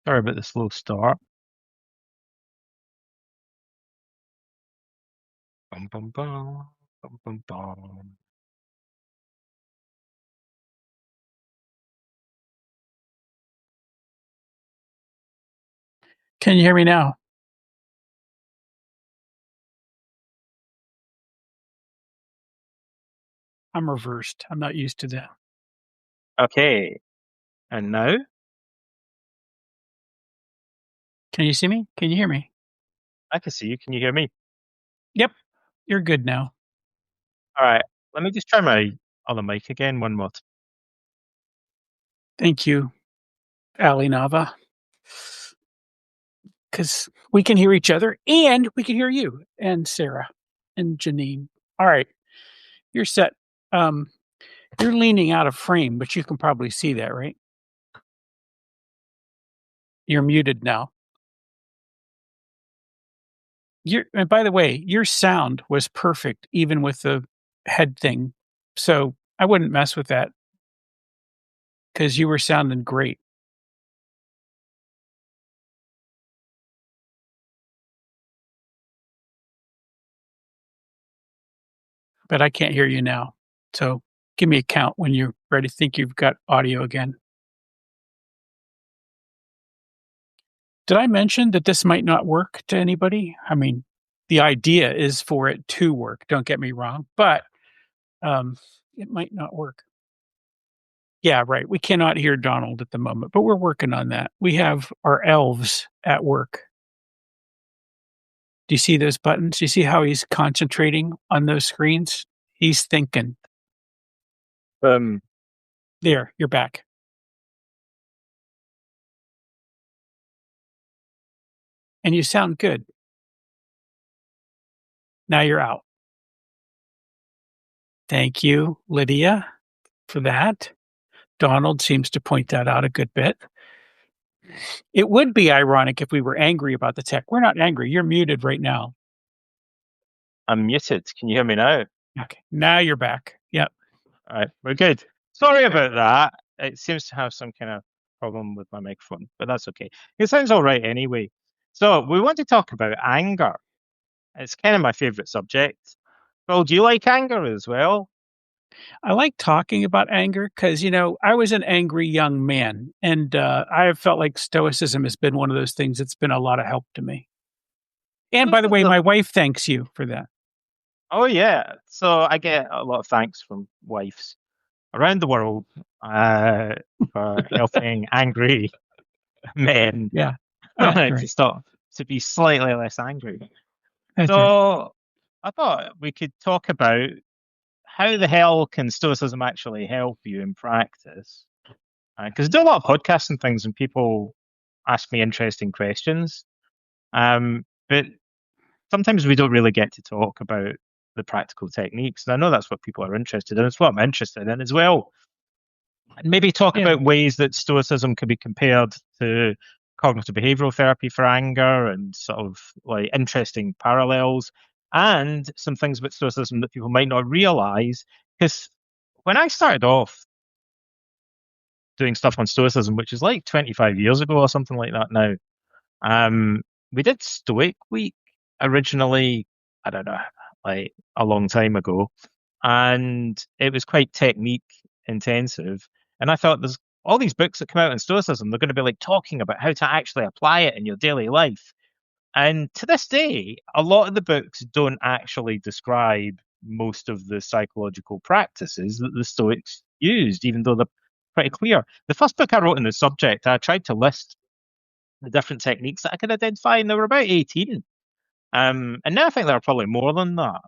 Sorry about the slow start. Bum, bum, bum, bum, bum, bum. Can you hear me now? I'm reversed. I'm not used to that. Okay, and now Can you see me? Can you hear me? I can see you. Can you hear me? Yep, you're good now. All right, let me just try my other mic again. One more. Thank you, Ali Nava, because we can hear each other and we can hear you and Sarah and Janine. All right, you're set. Um, you're leaning out of frame, but you can probably see that, right? You're muted now. And by the way, your sound was perfect, even with the head thing. So I wouldn't mess with that because you were sounding great. But I can't hear you now. So give me a count when you're ready. Think you've got audio again. Did I mention that this might not work to anybody? I mean, the idea is for it to work. Don't get me wrong, but it might not work. Yeah, right. We cannot hear Donald at the moment, but we're working on that. We have our elves at work. Do you see those buttons? Do you see how he's concentrating on those screens? He's thinking. Um, There, you're back. And you sound good. Now you're out. Thank you, Lydia, for that. Donald seems to point that out a good bit. It would be ironic if we were angry about the tech. We're not angry. You're muted right now. I'm muted. Can you hear me now? Okay. Now you're back. Yep. All right, we're good. Sorry about that. It seems to have some kind of problem with my microphone, but that's okay. It sounds all right anyway. So we want to talk about anger. It's kind of my favorite subject. Well, do you like anger as well? I like talking about anger because, I was an angry young man and I have felt like Stoicism has been one of those things that's been a lot of help to me. And by the way, my Stoicism. wife thanks you for that. Oh yeah. So I get a lot of thanks from wives around the world uh, for helping angry men Yeah. That's to right. stop to be slightly less angry. That's right. So I thought we could talk about how the hell can Stoicism actually help you in practice? Because I do a lot of podcasts and things, and people ask me interesting questions. But sometimes we don't really get to talk about the practical techniques. And I know that's what people are interested in. It's what I'm interested in as well. And maybe talk Yeah. about ways that Stoicism can be compared to cognitive behavioral therapy for anger and sort of like interesting parallels and some things about Stoicism that people might not realize. Because when I started off doing stuff on Stoicism, which is like 25 years ago or something like that now, um, we did Stoic Week originally, I don't know, like a long time ago, and it was quite technique intensive. And I thought there's all these books that come out in Stoicism, they're going to be like talking about how to actually apply it in your daily life. And to this day, a lot of the books don't actually describe most of the psychological practices that the Stoics used, even though they're pretty clear. The first book I wrote in the subject, I tried to list the different techniques that I could identify, and there were about 18. And now I think there are probably more than that.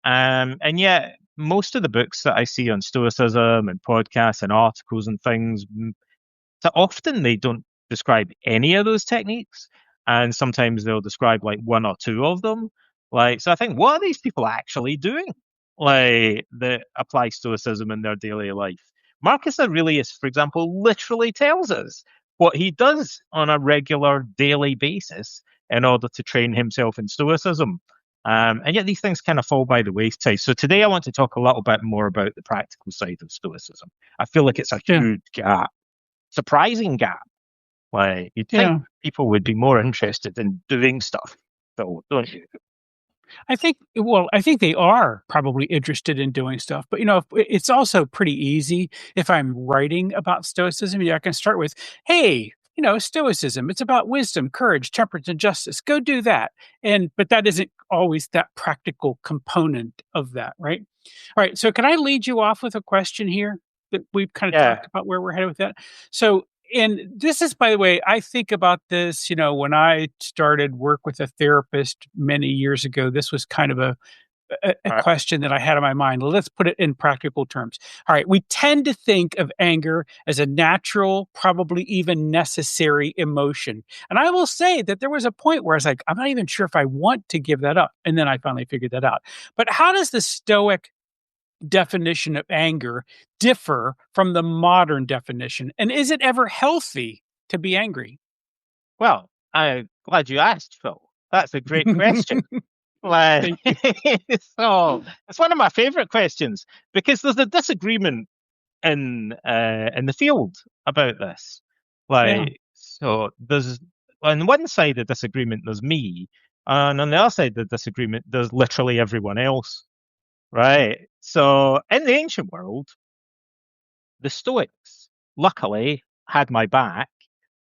And yet, most of the books that I see on Stoicism and podcasts and articles and things, so often they don't describe any of those techniques. And sometimes they'll describe like one or two of them. Like, so I think, what are these people actually doing? Like, that apply Stoicism in their daily life. Marcus Aurelius, for example, literally tells us what he does on a regular daily basis in order to train himself in Stoicism. And yet these things kind of fall by the wayside. So today I want to talk a little bit more about the practical side of Stoicism. I feel like it's a Yeah. huge gap, surprising gap. Like, you'd think Yeah. people would be more interested in doing stuff, so don't you? I think they are probably interested in doing stuff, but, it's also pretty easy if I'm writing about Stoicism. I can start with, "Hey, Stoicism, it's about wisdom, courage, temperance, and justice. Go do that." But that isn't always that practical component of that, right? Alright, so can I lead you off with a question here that we've kinda Yeah, talked about where we're headed with that? So, and this is, by the way, I think about this, when I started work with a therapist many years ago, this was kind of a right. question that I had on my mind. Let's put it in practical terms. All right, we tend to think of anger as a natural, probably even necessary emotion. And I will say that there was a point where I was like, I'm not even sure if I want to give that up. And then I finally figured that out. But how does the Stoic definition of anger differ from the modern definition? And is it ever healthy to be angry? Well, I'm glad you asked, Phil. That's a great question. Like, Thank you. so it's one of my favorite questions because there's a disagreement in the field about this. Yeah, Like, so there's on one side of disagreement there's me, and on the other side of the disagreement there's literally everyone else. Right. So in the ancient world, the Stoics luckily had my back.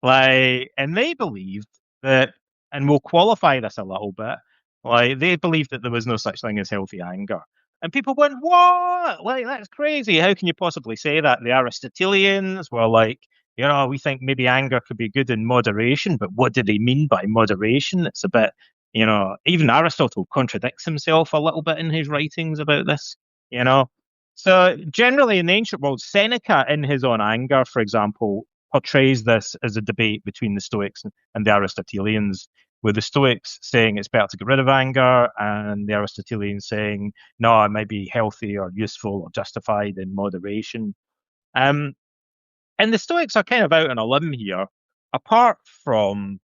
Like, and they believed that, and we'll qualify this a little bit. Like, they believed that there was no such thing as healthy anger. And people went, "What? Like, that's crazy. How can you possibly say that?" The Aristotelians were like, we think maybe anger could be good in moderation, but what do they mean by moderation? It's a bit, even Aristotle contradicts himself a little bit in his writings about this, you know. So generally in the ancient world, Seneca in his own anger, for example, portrays this as a debate between the Stoics and the Aristotelians, with the Stoics saying it's better to get rid of anger, and the Aristotelians saying, no, it might be healthy or useful or justified in moderation. Um, and the Stoics are kind of out on a limb here, apart from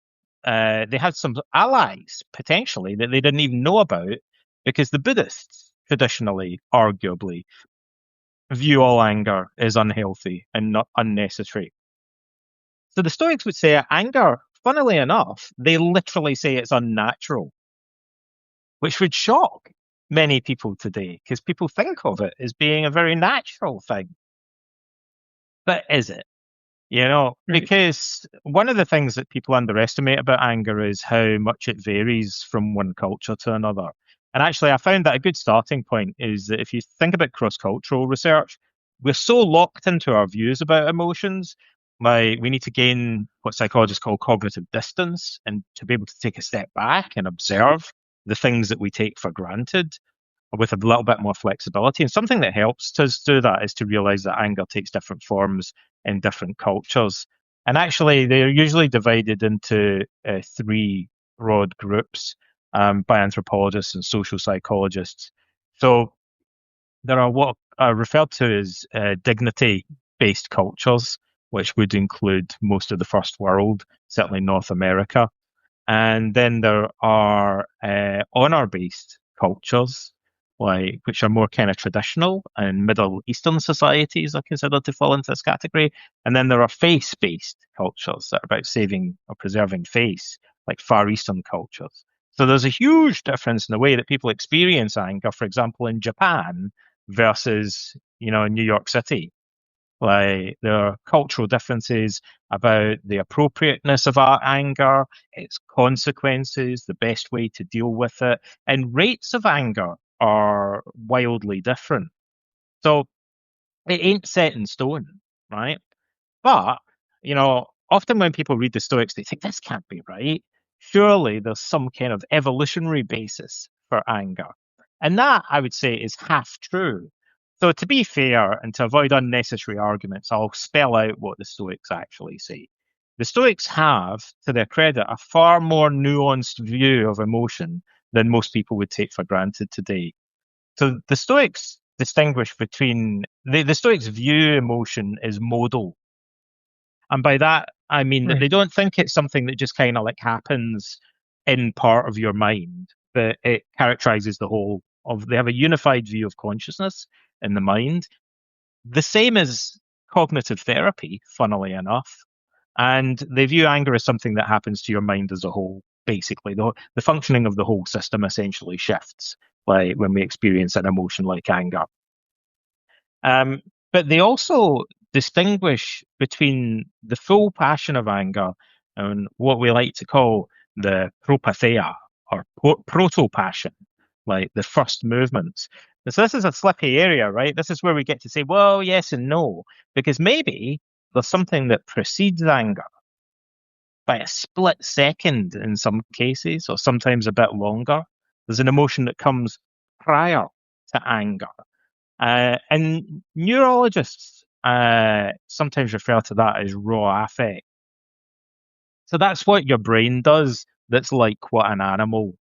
they had some allies potentially that they didn't even know about, because the Buddhists traditionally, arguably, view all anger as unhealthy and not unnecessary. So the Stoics would say anger, funnily enough, they literally say it's unnatural, which would shock many people today because people think of it as being a very natural thing. But is it? right. Because one of the things that people underestimate about anger is how much it varies from one culture to another. And actually, I found that a good starting point is that if you think about cross cultural research, we're so locked into our views about emotions. Like, we need to gain what psychologists call cognitive distance and to be able to take a step back and observe the things that we take for granted with a little bit more flexibility. And something that helps us do that is to realize that anger takes different forms in different cultures. And actually, they're usually divided into three broad groups by anthropologists and social psychologists. So there are what are referred to as dignity based cultures, which would include most of the first world, certainly North America. And then there are honor-based cultures, like which are more kind of traditional, and Middle Eastern societies are considered to fall into this category. And then there are face-based cultures that are about saving or preserving face, like Far Eastern cultures. So there's a huge difference in the way that people experience anger, for example, in Japan versus, in New York City. Like, there are cultural differences about the appropriateness of our anger, its consequences, the best way to deal with it, and rates of anger are wildly different. So it ain't set in stone, right? But, often when people read the Stoics, they think this can't be right. Surely there's some kind of evolutionary basis for anger. And that, I would say, is half true. So, to be fair and to avoid unnecessary arguments, I'll spell out what the Stoics actually say. The Stoics have, to their credit, a far more nuanced view of emotion than most people would take for granted today. So the Stoics distinguish between the Stoics view emotion as modal. And by that, I mean that they Right. don't think it's something that just kind of like happens in part of your mind, but it characterizes the whole of, they have a unified view of consciousness in the mind. The same as cognitive therapy, funnily enough. And they view anger as something that happens to your mind as a whole. Basically, the functioning of the whole system essentially shifts, like when we experience an emotion like anger. Um, but they also distinguish between the full passion of anger and what we like to call the propatheia or proto passion, like the first movements. And so this is a slippy area, right? This is where we get to say, well, yes and no, because maybe there's something that precedes anger by a split second in some cases, or sometimes a bit longer. There's an emotion that comes prior to anger. And neurologists sometimes refer to that as raw affect. So that's what your brain does, that's like what an animal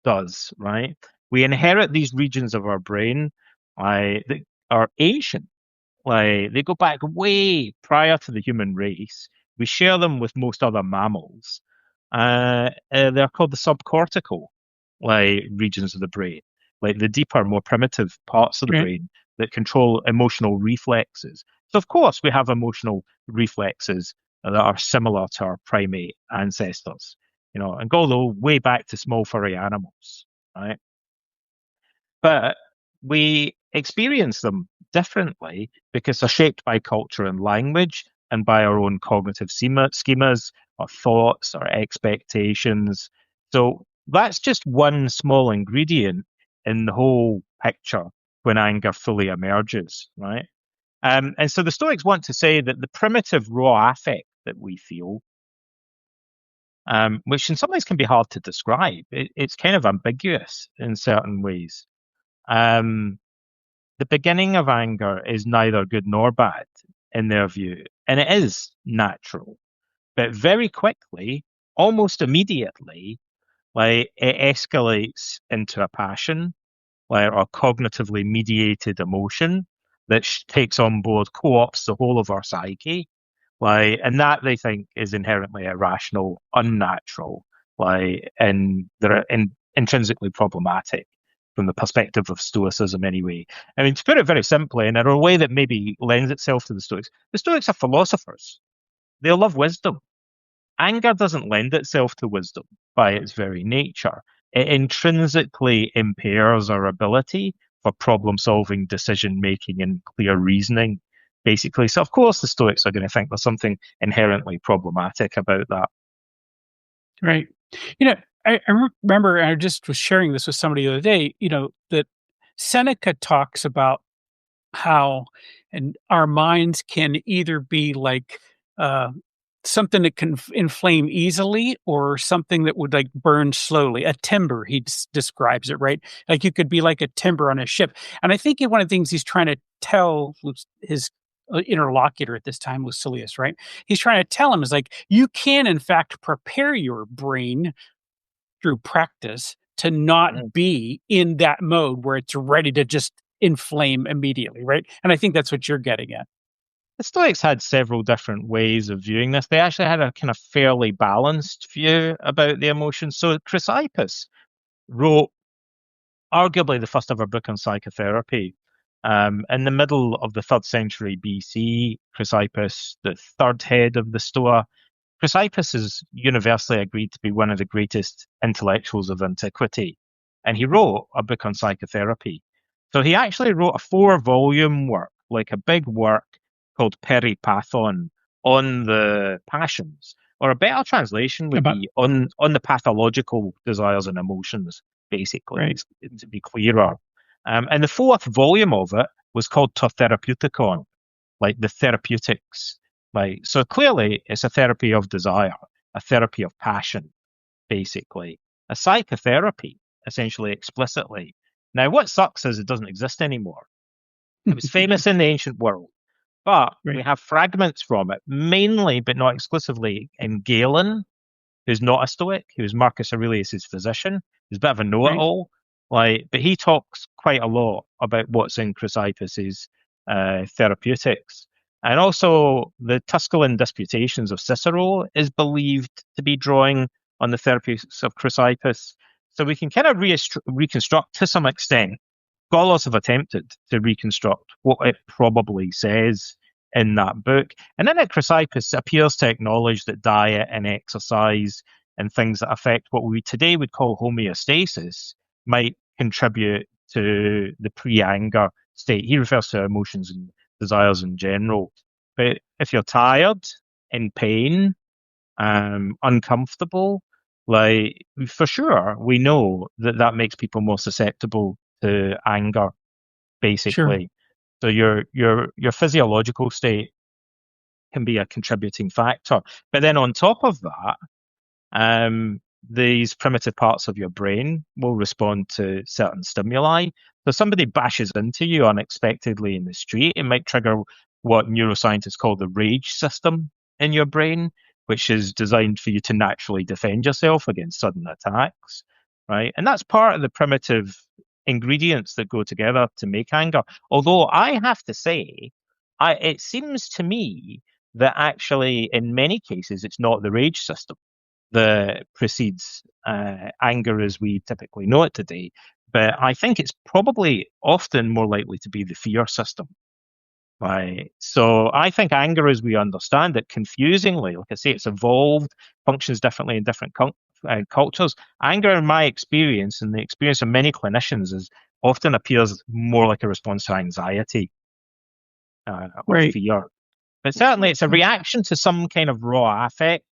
does, right? We inherit these regions of our brain that are ancient. Like they go back way prior to the human race. We share them with most other mammals. They're called the subcortical, like regions of the brain, like the deeper, more primitive parts of the Right. brain that control emotional reflexes. So of course we have emotional reflexes that are similar to our primate ancestors, and go though way back to small furry animals, right? But we experience them differently because they're shaped by culture and language and by our own cognitive schemas, our thoughts, our expectations. So that's just one small ingredient in the whole picture when anger fully emerges, right? And so the Stoics want to say that the primitive raw affect that we feel, which in some ways can be hard to describe, it's kind of ambiguous in certain ways. Um, the beginning of anger is neither good nor bad in their view, and it is natural. But very quickly, almost immediately, like it escalates into a passion, like a cognitively mediated emotion that takes on board, co-opts the whole of our psyche, like, and that they think is inherently irrational, unnatural, and they're intrinsically problematic from the perspective of Stoicism, anyway. I mean, to put it very simply, and in a way that maybe lends itself to the Stoics are philosophers. They love wisdom. Anger doesn't lend itself to wisdom by its very nature. It intrinsically impairs our ability for problem solving, decision making, and clear reasoning, basically. So, of course, the Stoics are going to think there's something inherently problematic about that. Right. You know, I remember I just was sharing this with somebody the other day, that Seneca talks about how and our minds can either be like uh, something that can inflame easily or something that would like burn slowly. A timber, he describes it, right? Like you could be like a timber on a ship. And I think one of the things he's trying to tell his interlocutor at this time, Lucilius, right? He's trying to tell him is like, you can, in fact, prepare your brain through practice to Mm. not be in that mode where it's ready to just inflame immediately, right? And I think that's what you're getting at. The Stoics had several different ways of viewing this. They actually had a kind of fairly balanced view about the emotions. So, Chrysippus wrote arguably the first ever book on psychotherapy. In the middle of the third century BC, Chrysippus, the third head of the Stoa, Chrysippus is universally agreed to be one of the greatest intellectuals of antiquity, and he wrote a book on psychotherapy. So he actually wrote a four-volume work, like a big work called Peripathon, on the passions, or a better translation would About be on the pathological desires and emotions, basically, right. to be clearer. And the fourth volume of it was called To Therapeuticon, like the therapeutics. Like, so clearly it's a therapy of desire, a therapy of passion, basically. A psychotherapy, essentially, explicitly. Now, what sucks is it doesn't exist anymore. It was famous in the ancient world, but we Right. have fragments from it, mainly but not exclusively in Galen, who's not a Stoic, who's Marcus Aurelius's physician, who's a bit of a Right. know-it-all. Like, but he talks quite a lot about what's in Chrysippus's therapeutics. And also, the Tusculan Disputations of Cicero is believed to be drawing on the therapeutics of Chrysippus. So we can kind of reconstruct to some extent. Scholars have attempted to reconstruct what it probably says in that book. And in it, Chrysippus appears to acknowledge that diet and exercise and things that affect what we today would call homeostasis might contribute to the pre-anger state. He refers to emotions and desires in general. But if you're tired, in pain, uncomfortable, like for sure, we know that that makes people more susceptible to anger, Sure. basically. So your physiological state can be a contributing factor. But then on top of that, um, these primitive parts of your brain will respond to certain stimuli. So somebody bashes into you unexpectedly in the street, it might trigger what neuroscientists call the rage system in your brain, which is designed for you to naturally defend yourself against sudden attacks, right? And that's part of the primitive ingredients that go together to make anger. Although I have to say, it seems to me that actually in many cases it's not the rage system that precedes anger as we typically know it today. But I think it's probably often more likely to be the fear system. Right. So I think anger as we understand it, confusingly, like I say, it's evolved, functions differently in different cultures. Anger, in my experience, and the experience of many clinicians, is often appears more like a response to anxiety or Right. fear. But certainly it's a reaction to some kind of raw affect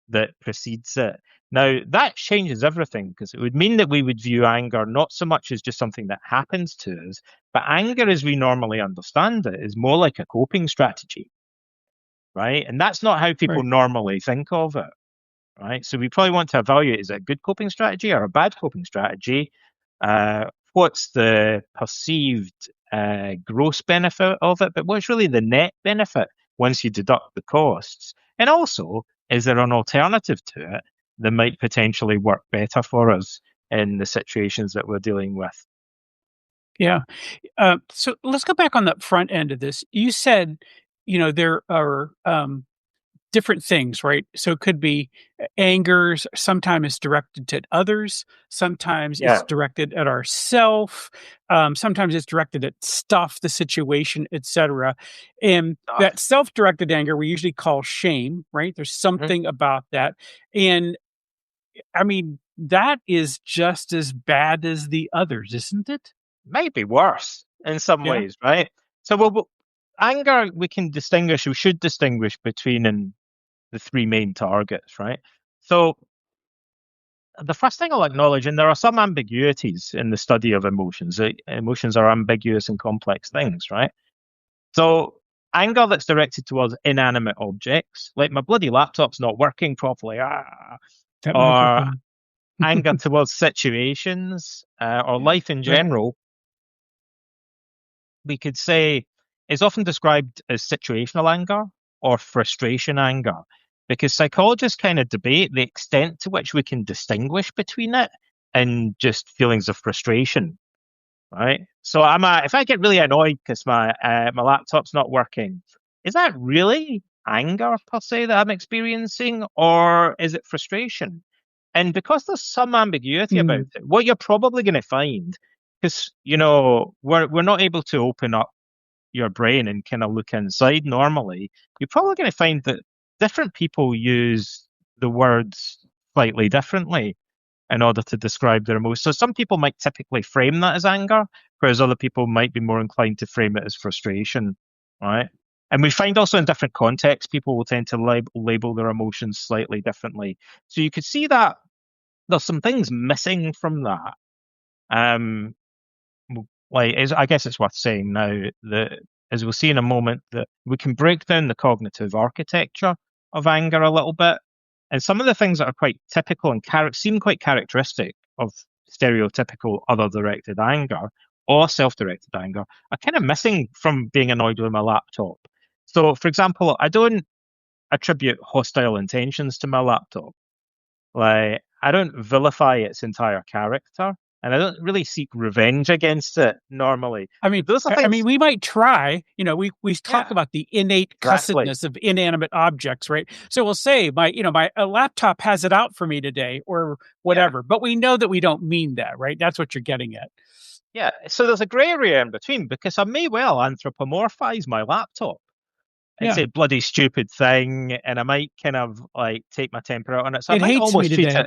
that precedes it. Now, that changes everything because it would mean that we would view anger not so much as just something that happens to us, but anger as we normally understand it is more like a coping strategy, right? And that's not how people Right. normally think of it, right? So we probably want to evaluate, is it a good coping strategy or a bad coping strategy? What's the perceived gross benefit of it? But what's really the net benefit once you deduct the costs? And also, is there an alternative to it that might potentially work better for us in the situations that we're dealing with? Yeah. So let's go back on the front end of this. You said, there are different things, right? So it could be angers, sometimes it's directed at others, sometimes it's Yeah. directed at ourself, sometimes it's directed at stuff, the situation, etc. And Ah, that self-directed anger we usually call shame, right? There's mhm. something about that. And I mean, that is just as bad as the others, isn't it? Might be worse in some Yeah. ways, right? So, anger, we should distinguish between the three main targets, right? So the first thing I'll acknowledge, and there are some ambiguities in the study of emotions. Emotions are ambiguous and complex things, right? So anger that's directed towards inanimate objects, like my bloody laptop's not working properly, That or microphone. anger towards situations or life in Right. general, we could say is often described as situational anger or frustration anger because psychologists kind of debate the extent to which we can distinguish between it and just feelings of frustration, right? So if I get really annoyed because my laptop's not working, is that really anger per se that I'm experiencing, or is it frustration? And because there's some ambiguity about Mm, it, what you're probably going to find, because we're not able to open up your brain and kind of look inside normally, you're probably going to find that different people use the words slightly differently in order to describe their emotions. So some people might typically frame that as anger, whereas other people might be more inclined to frame it as frustration, right? And we find also in different contexts, people will tend to label their emotions slightly differently. So you could see that there's some things missing from that. Um, I guess it's worth saying now that, as we'll see in a moment, that we can break down the cognitive architecture of anger a little bit. And some of the things that are quite typical and seem quite characteristic of stereotypical other directed anger or self directed anger are kind of missing from being annoyed with my laptop. So, for example, I don't attribute hostile intentions to my laptop. Like, I don't vilify its entire character, and I don't really seek revenge against it normally. I mean But those are I mean, things, we might try, we talk yeah, about the innate exactly. cussedness of inanimate objects, right? So we'll say my laptop has it out for me today or Yeah, whatever, but we know that we don't mean that, right? That's what you're getting at. yeah. So there's a gray area in between because I may well anthropomorphize my laptop. it's Yeah. a bloody stupid thing, and I might kind of like take my temper out on it. So I It might hates me almost treat today. it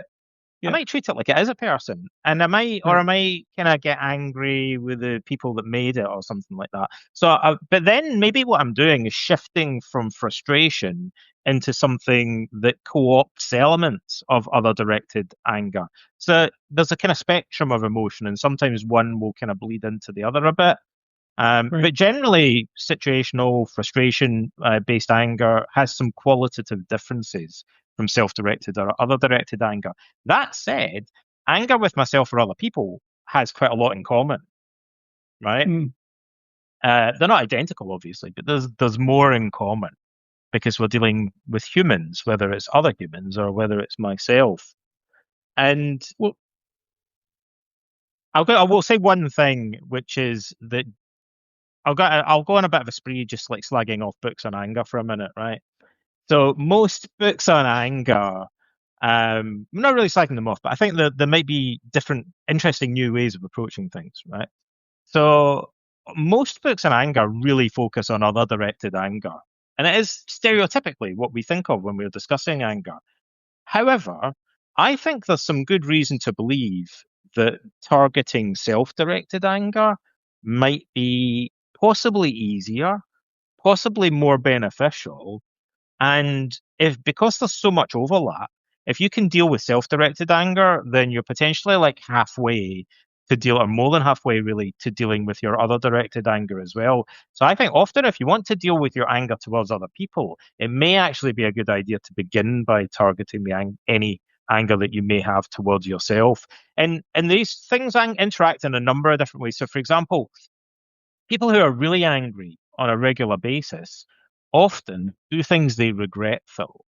I Yeah. might treat it like it is a person, and Right. I might kind of get angry with the people that made it or something like that. So, but then maybe what I'm doing is shifting from frustration into something that co-opts elements of other directed anger. So there's a kind of spectrum of emotion, and sometimes one will kind of bleed into the other a bit. Right. But generally, situational frustration based anger has some qualitative differences from self directed or other directed anger. That said, anger with myself or other people has quite a lot in common, right? Mm. They're not identical, obviously, but there's more in common because we're dealing with humans, whether it's other humans or whether it's myself. And Well, I will say one thing, which is that I'll go on a bit of a spree, just like slagging off books on anger for a minute, right? So most books on anger, I'm not really slagging them off, but I think that there might be different, interesting new ways of approaching things, right? So most books on anger really focus on other directed anger, and it is stereotypically what we think of when we're discussing anger. However, I think there's some good reason to believe that targeting self-directed anger might be possibly easier, possibly more beneficial, and if because there's so much overlap, if you can deal with self-directed anger, then you're potentially like halfway to deal, or more than halfway really, to dealing with your other directed anger as well. So I think often if you want to deal with your anger towards other people, it may actually be a good idea to begin by targeting any anger that you may have towards yourself. And these things interact in a number of different ways. So for example, people who are really angry on a regular basis often do things they regret, Phil.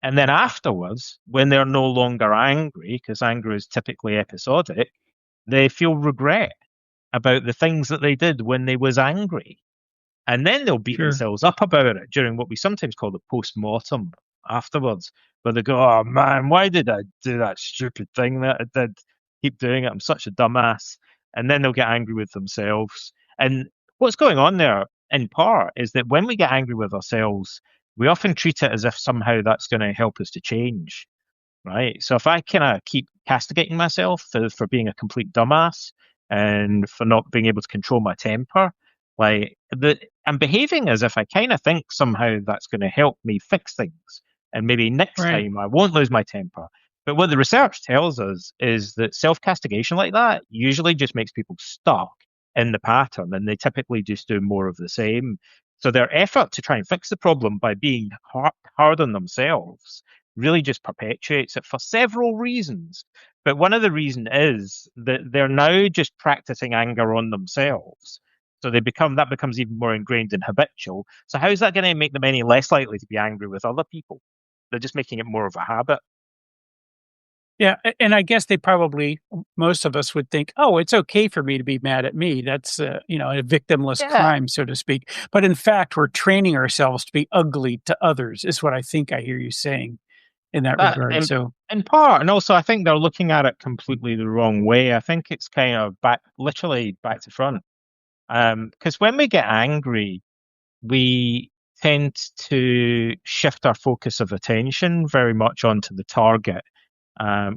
And then afterwards, when they're no longer angry, because anger is typically episodic, they feel regret about the things that they did when they was angry. And then they'll beat sure. themselves up about it during what we sometimes call the post-mortem afterwards, where they go, oh man, why did I do that stupid thing that I did? Keep doing it. I'm such a dumbass. And then they'll get angry with themselves. And what's going on there, in part, is that when we get angry with ourselves, we often treat it as if somehow that's going to help us to change, right? So if I kind of keep castigating myself for being a complete dumbass and for not being able to control my temper, I'm behaving as if I kind of think somehow that's going to help me fix things, and maybe next Right. time I won't lose my temper. But what the research tells us is that self-castigation like that usually just makes people stuck in the pattern, and they typically just do more of the same. So their effort to try and fix the problem by being hard on themselves really just perpetuates it for several reasons. But one of the reasons is that they're now just practicing anger on themselves. So that becomes even more ingrained and habitual. So how is that going to make them any less likely to be angry with other people? They're just making it more of a habit. Yeah, and I guess they probably most of us would think, "Oh, it's okay for me to be mad at me. That's, a victimless Yeah, crime, so to speak." But in fact, we're training ourselves to be ugly to others is what I think I hear you saying in that that regard. So, in part, and also I think they're looking at it completely the wrong way. I think it's kind of literally back to front. Because when we get angry, we tend to shift our focus of attention very much onto the target,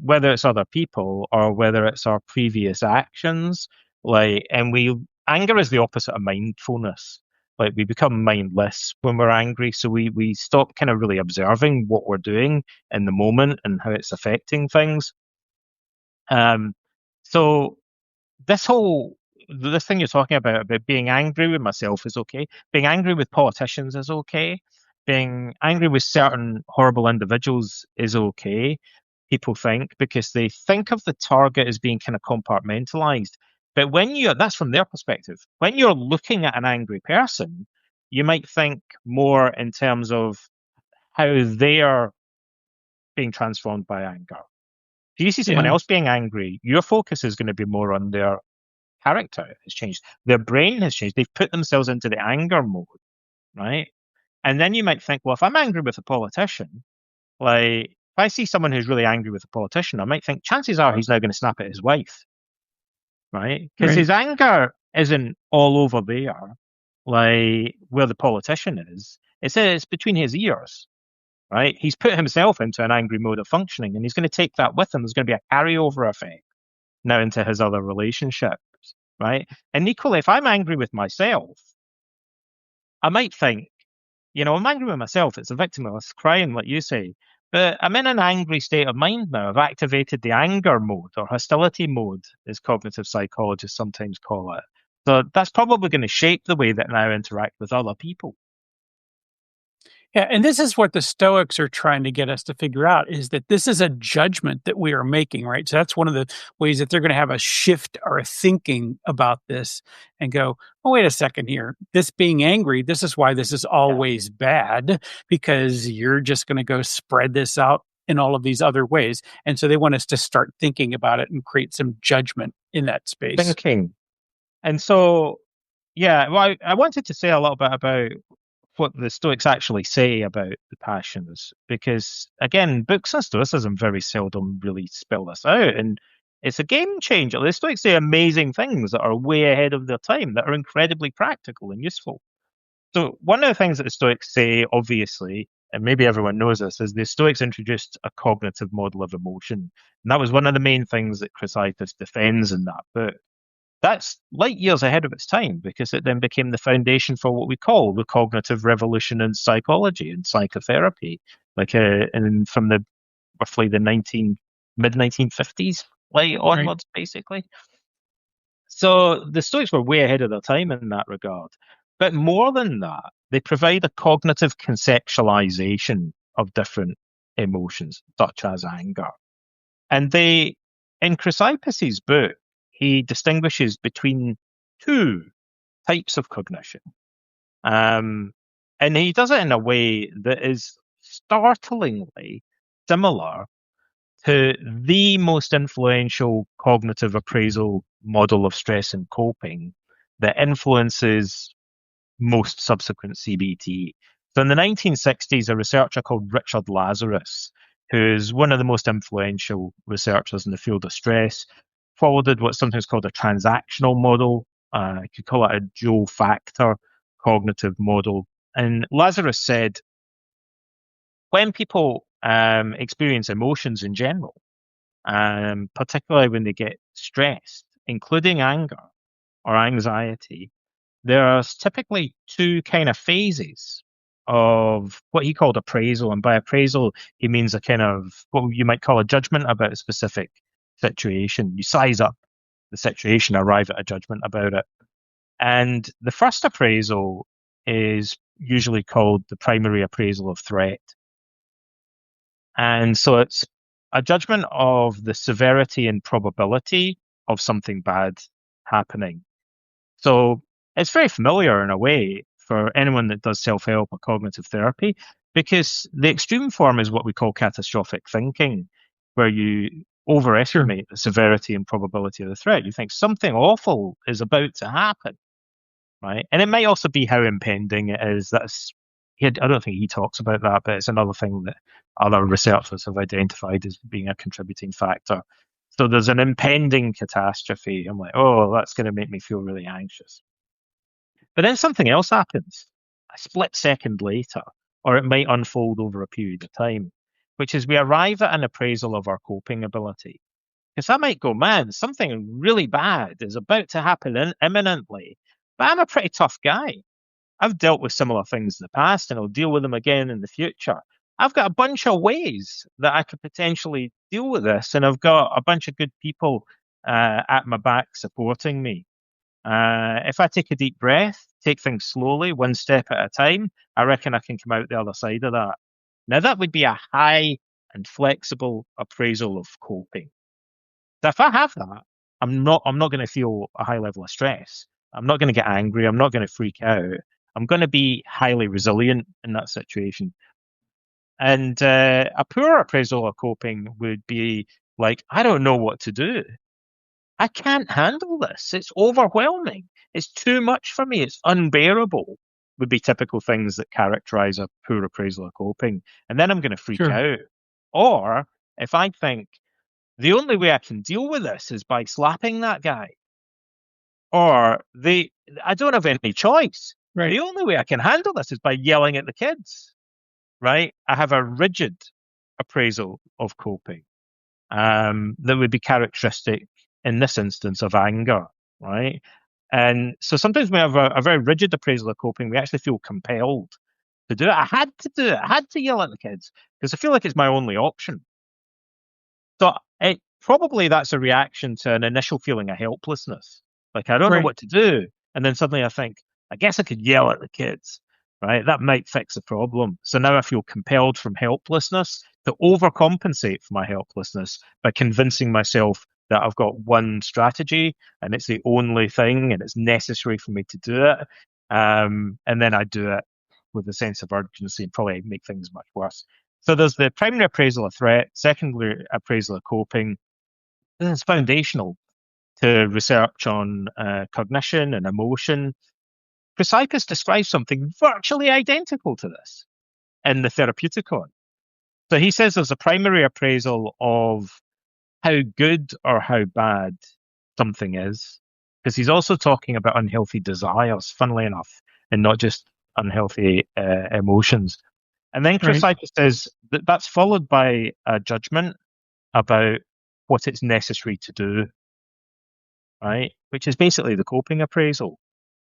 whether it's other people or whether it's our previous actions. Anger is the opposite of mindfulness. Like we become mindless when we're angry, so we stop kind of really observing what we're doing in the moment and how it's affecting things. Um, so this whole this thing you're talking about being angry with myself is okay. Being angry with politicians is okay. Being angry with certain horrible individuals is okay. People think because they think of the target as being kind of compartmentalized. But that's from their perspective. When you're looking at an angry person, you might think more in terms of how they are being transformed by anger. If you see someone yeah, else being angry, your focus is going to be more on their character has changed. Their brain has changed. They've put themselves into the anger mode, right? And then you might think, well, if I'm angry with a politician, like if I see someone who's really angry with a politician, I might think chances are he's now going to snap at his wife, right? Because right. his anger isn't all over there. like where the politician is. It's between his ears, right? He's put himself into an angry mode of functioning, and he's going to take that with him. There's going to be a carryover effect now into his other relationships, right? And equally, if I'm angry with myself, I might think, I'm angry with myself. It's a victimless crime, like you say. But I'm in an angry state of mind now. I've activated the anger mode or hostility mode, as cognitive psychologists sometimes call it. So that's probably going to shape the way that I now interact with other people. Yeah, and this is what the Stoics are trying to get us to figure out is that this is a judgment that we are making, right? So that's one of the ways that they're going to have a shift our thinking about this and go, oh, wait a second here. This being angry, this is why this is Yeah. always bad because you're just going to go spread this out in all of these other ways. And so they want us to start thinking about it and create some judgment in that space. Thinking. And so, yeah, well, I wanted to say a little bit about what the Stoics actually say about the passions, because again, books on Stoicism very seldom really spell this out, and it's a game changer. The Stoics say amazing things that are way ahead of their time, that are incredibly practical and useful. So one of the things that the Stoics say, obviously, and maybe everyone knows this, is the Stoics introduced a cognitive model of emotion, and that was one of the main things that Chrysippus defends in that book. That's light years ahead of its time because it then became the foundation for what we call the cognitive revolution in psychology and psychotherapy, and from the roughly the 1950s, like Right. onwards, basically. So the Stoics were way ahead of their time in that regard. But more than that, they provide a cognitive conceptualization of different emotions, such as anger. And in Chrysippus's book, he distinguishes between two types of cognition. Um, and he does it in a way that is startlingly similar to the most influential cognitive appraisal model of stress and coping that influences most subsequent CBT. So in the 1960s, a researcher called Richard Lazarus, who's one of the most influential researchers in the field of stress, forwarded what's sometimes called a transactional model. You could call it a dual factor cognitive model. And Lazarus said when people experience emotions in general, particularly when they get stressed, including anger or anxiety, there's typically two kind of phases of what he called appraisal. And by appraisal, he means a kind of what you might call a judgment about a specific situation. You size up the situation, arrive at a judgment about it. And the first appraisal is usually called the primary appraisal of threat. And so it's a judgment of the severity and probability of something bad happening. So it's very familiar in a way for anyone that does self help or cognitive therapy, because the extreme form is what we call catastrophic thinking, where you Sure. overestimate the severity and probability of the threat. You think something awful is about to happen, right? And it might also be how impending it is. I don't think he talks about that, but it's another thing that other researchers have identified as being a contributing factor. So there's an impending catastrophe. I'm like, oh, that's going to make me feel really anxious. But then something else happens a split second later, or it might unfold over a period of time, which is we arrive at an appraisal of our coping ability. Because I might go, man, something really bad is about to happen imminently. But I'm a pretty tough guy. I've dealt with similar things in the past and I'll deal with them again in the future. I've got a bunch of ways that I could potentially deal with this, and I've got a bunch of good people at my back supporting me. If I take a deep breath, take things slowly, one step at a time, I reckon I can come out the other side of that. Now, that would be a high and flexible appraisal of coping. So if I have that, I'm not going to feel a high level of stress. I'm not going to get angry. I'm not going to freak out. I'm going to be highly resilient in that situation. And a poor appraisal of coping would be like, I don't know what to do. I can't handle this. It's overwhelming. It's too much for me. It's unbearable, would be typical things that characterize a poor appraisal of coping. And then I'm going to freak Sure. out. Or if I think the only way I can deal with this is by slapping that guy, or I don't have any choice. Right. The only way I can handle this is by yelling at the kids, right? I have a rigid appraisal of coping that would be characteristic in this instance of anger, right? And so sometimes we have a very rigid appraisal of coping. We actually feel compelled to do it. I had to do it. I had to yell at the kids because I feel like it's my only option. So it probably that's a reaction to an initial feeling of helplessness. Like I don't know Right. what to do. And then suddenly I think, I guess I could yell at the kids, right? That might fix the problem. So now I feel compelled from helplessness to overcompensate for my helplessness by convincing myself that I've got one strategy and it's the only thing and it's necessary for me to do it. And then I do it with a sense of urgency and probably make things much worse. So there's the primary appraisal of threat, secondary appraisal of coping. This is foundational to research on cognition and emotion. Chrysippus describes something virtually identical to this in the Therapeuticon. So he says there's a primary appraisal of how good or how bad something is, because he's also talking about unhealthy desires, funnily enough, and not just unhealthy emotions. And then Right. Chrysippus says that that's followed by a judgment about what it's necessary to do, right? Which is basically the coping appraisal.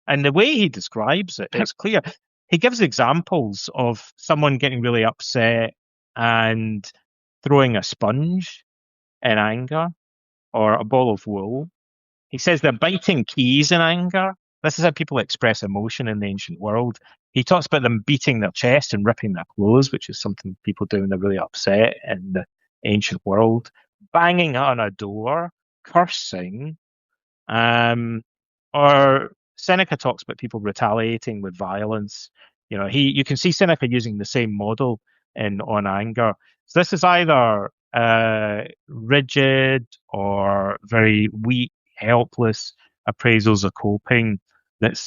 And the way he describes it is clear. He gives examples of someone getting really upset and throwing a sponge in anger or a ball of wool. He says they're biting keys in anger. This is how people express emotion in the ancient world. He talks about them beating their chest and ripping their clothes, which is something people do when they're really upset in the ancient world. Banging on a door, cursing, um, or Seneca talks about people retaliating with violence. You can see Seneca using the same model in on anger. So this is either rigid or very weak, helpless appraisals of coping that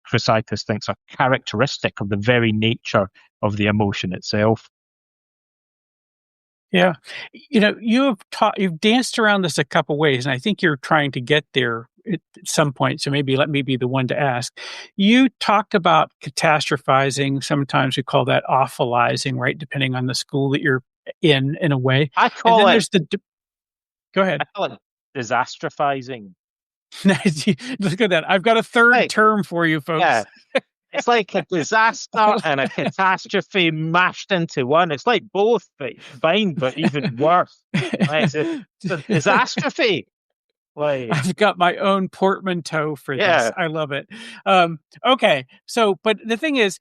Chrysippus thinks are characteristic of the very nature of the emotion itself. Yeah. You've danced around this a couple ways, and I think you're trying to get there at some point. So maybe let me be the one to ask. You talked about catastrophizing. Sometimes we call that awfulizing, right? Depending on the school that you're in a way. I And call then it there's go I ahead. call it disastraphizing. Look at that. I've got a third Hey, term for you yeah, folks. it's like a disaster and a catastrophe mashed into one. It's like both, but fine, but even worse. Right? It's a disastrophe. Like, I've got my own portmanteau for this. yeah, I love it. Okay. So, but the thing is,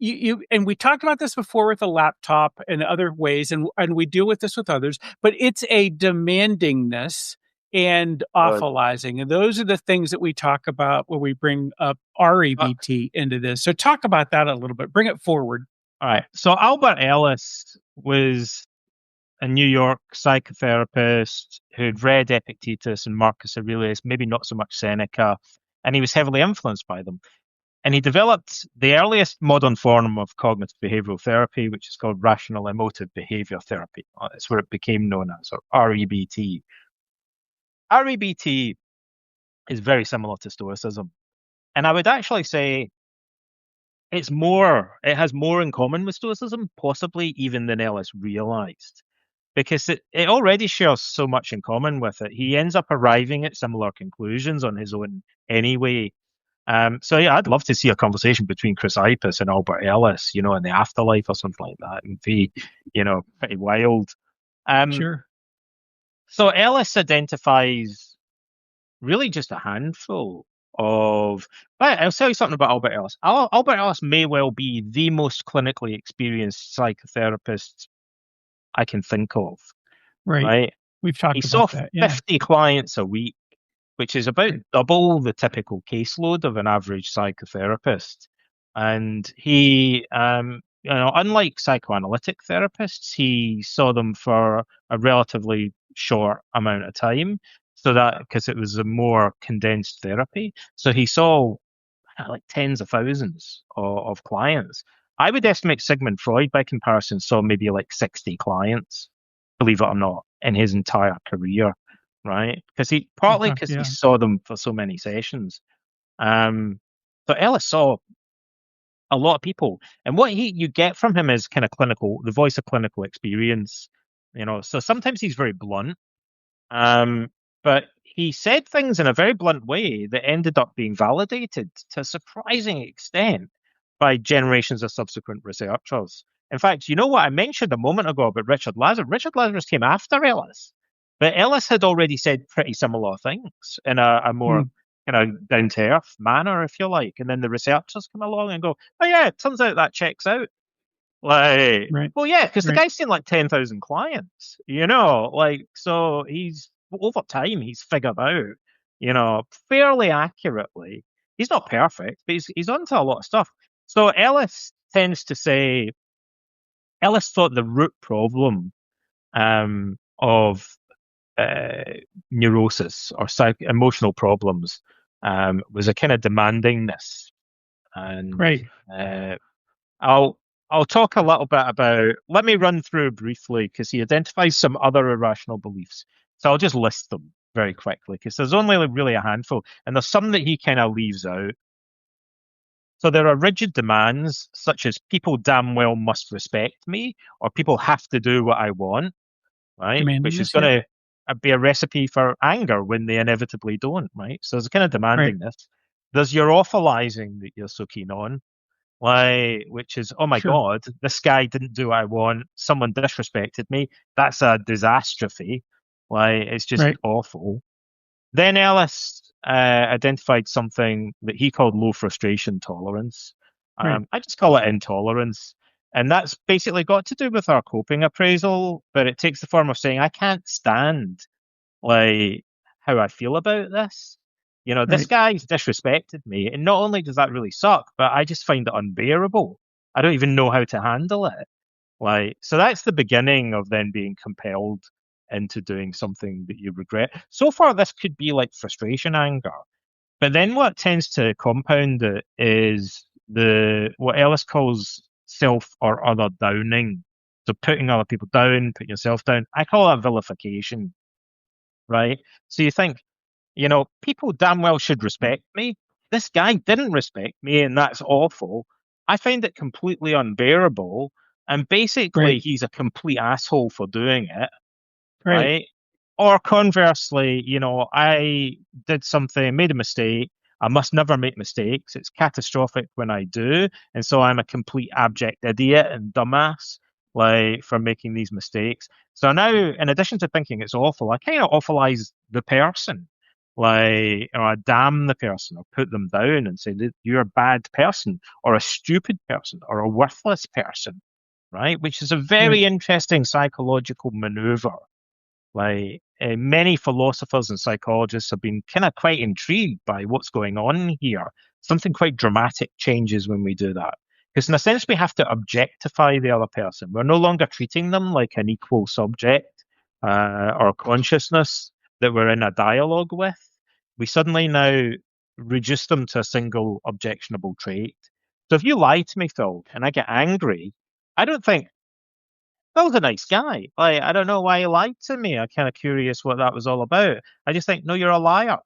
and we talked about this before with a laptop and other ways, and we deal with this with others, but it's a demandingness and uh, awfulizing. And those are the things that we talk about when we bring up uh, REBT into this. So talk about that a little bit. Bring it forward. all right. So Albert Ellis was a New York psychotherapist who'd read Epictetus and Marcus Aurelius, maybe not so much Seneca, and he was heavily influenced by them. And he developed the earliest modern form of cognitive behavioral therapy, which is called rational emotive behavior therapy. That's where it became known as, or REBT. REBT is very similar to Stoicism. And I would actually say it has more in common with Stoicism, possibly even than Ellis realized, because it already shares so much in common with it. He ends up arriving at similar conclusions on his own anyway. So yeah, I'd love to see a conversation between Chrysippus and Albert Ellis, in the afterlife or something like that. It'd be, pretty wild. Um, Sure. so Ellis identifies really just a handful of. But I'll tell you something about Albert Ellis. Albert Ellis may well be the most clinically experienced psychotherapist I can think of. Right. Right? We've He talked saw about that. Yeah. 50 clients a week, which is about double the typical caseload of an average psychotherapist. And he, unlike psychoanalytic therapists, he saw them for a relatively short amount of time. So that because it was a more condensed therapy. So he saw like tens of thousands of clients. I would estimate Sigmund Freud, by comparison, saw maybe like 60 clients, believe it or not, in his entire career, right? Partly Okay. because he Yeah. saw them for so many sessions. Um, so Ellis saw a lot of people. And what he you get from him is kind of clinical, the voice of clinical experience. So sometimes he's very blunt, but he said things in a very blunt way that ended up being validated to a surprising extent by generations of subsequent researchers. In fact, you know what I mentioned a moment ago about Richard Lazarus? Richard Lazarus came after Ellis, but Ellis had already said pretty similar things in a more Mm, kind of down to earth manner, if you like. And then the researchers come along and go, "Oh yeah, it turns out that checks out." Like, right, well, yeah, because the right. guy's seen like 10,000 clients, so over time, he's figured out, fairly accurately. He's not perfect, but he's onto a lot of stuff. So tends to say, Ellis thought the root problem of uh, neurosis or emotional problems was a kind of demandingness. And Right. uh, I'll I'll talk a little bit about. Let me run through briefly because he identifies some other irrational beliefs. So I'll just list them very quickly because there's only really a handful, and there's some that he kind of leaves out. So there are rigid demands such as people damn well must respect me, or people have to do what I want, right? Which is Demandingness. going Yep. to be a recipe for anger when they inevitably don't, right? So there's a kind of Right. demandingness. There's your awfulizing that you're so keen on, which is, oh my Sure. God, this guy didn't do what I want. Someone disrespected me. That's a disastrophe. It's just Right. awful. Then Ellis identified something that he called low frustration tolerance. Right. I just call it intolerance. And that's basically got to do with our coping appraisal, but it takes the form of saying, I can't stand like how I feel about this. This Right. guy's disrespected me, and not only does that really suck, but I just find it unbearable. I don't even know how to handle it. So that's the beginning of then being compelled into doing something that you regret. So far, this could be like frustration, anger, but then what tends to compound it is the what Ellis calls self or other downing. So putting other people down, putting yourself down. I call that vilification, right? So you think, people damn well should respect me. This guy didn't respect me, and that's awful. I find it completely unbearable. And basically, Right. he's a complete asshole for doing it, Right. right? Or conversely, I did something, made a mistake. I must never make mistakes. It's catastrophic when I do. And so I'm a complete abject idiot and dumbass, for making these mistakes. So now, in addition to thinking it's awful, I kind of awfulize the person. I damn the person or put them down and say that you're a bad person or a stupid person or a worthless person, right? Which is a Right. very interesting psychological maneuver. Many philosophers and psychologists have been kind of quite intrigued by what's going on here. Something quite dramatic changes when we do that. Because in a sense, we have to objectify the other person. We're no longer treating them like an equal subject or consciousness that we're in a dialogue with. We suddenly now reduce them to a single objectionable trait. So if you lie to me, Phil, and I get angry, I don't think, Phil's a nice guy. I don't know why he lied to me. I'm kind of curious what that was all about. I just think, no, you're a liar.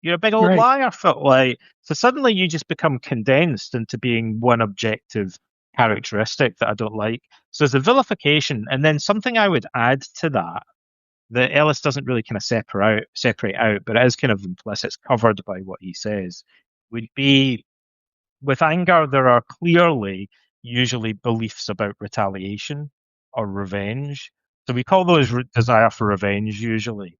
You're a big old Right. liar, Phil. So suddenly you just become condensed into being one objective characteristic that I don't like. So there's the vilification, and then something I would add to that Ellis doesn't really kind of separate out, but it is kind of implicit. It's covered by what he says. Would be with anger, there are clearly usually beliefs about retaliation or revenge. So we call those desire for revenge usually.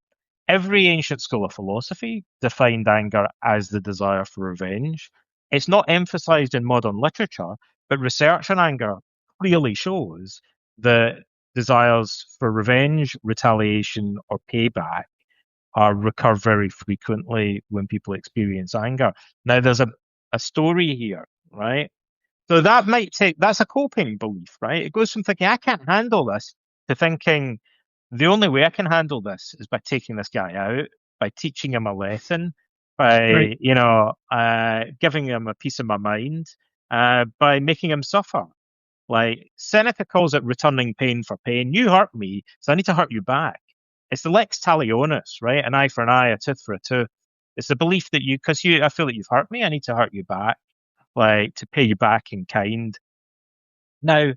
Every ancient school of philosophy defined anger as the desire for revenge. It's not emphasized in modern literature, but research on anger clearly shows that desires for revenge, retaliation, or payback recur very frequently when people experience anger. Now, there's a story here, right? So that's a coping belief, right? It goes from thinking, I can't handle this, to thinking, the only way I can handle this is by taking this guy out, by teaching him a lesson, Right. by, giving him a piece of my mind, by making him suffer. Seneca calls it returning pain for pain. You hurt me, so I need to hurt you back. It's the lex talionis, right? An eye for an eye, a tooth for a tooth. It's the belief that I feel that you've hurt me, I need to hurt you back. like to pay you back in kind. Now,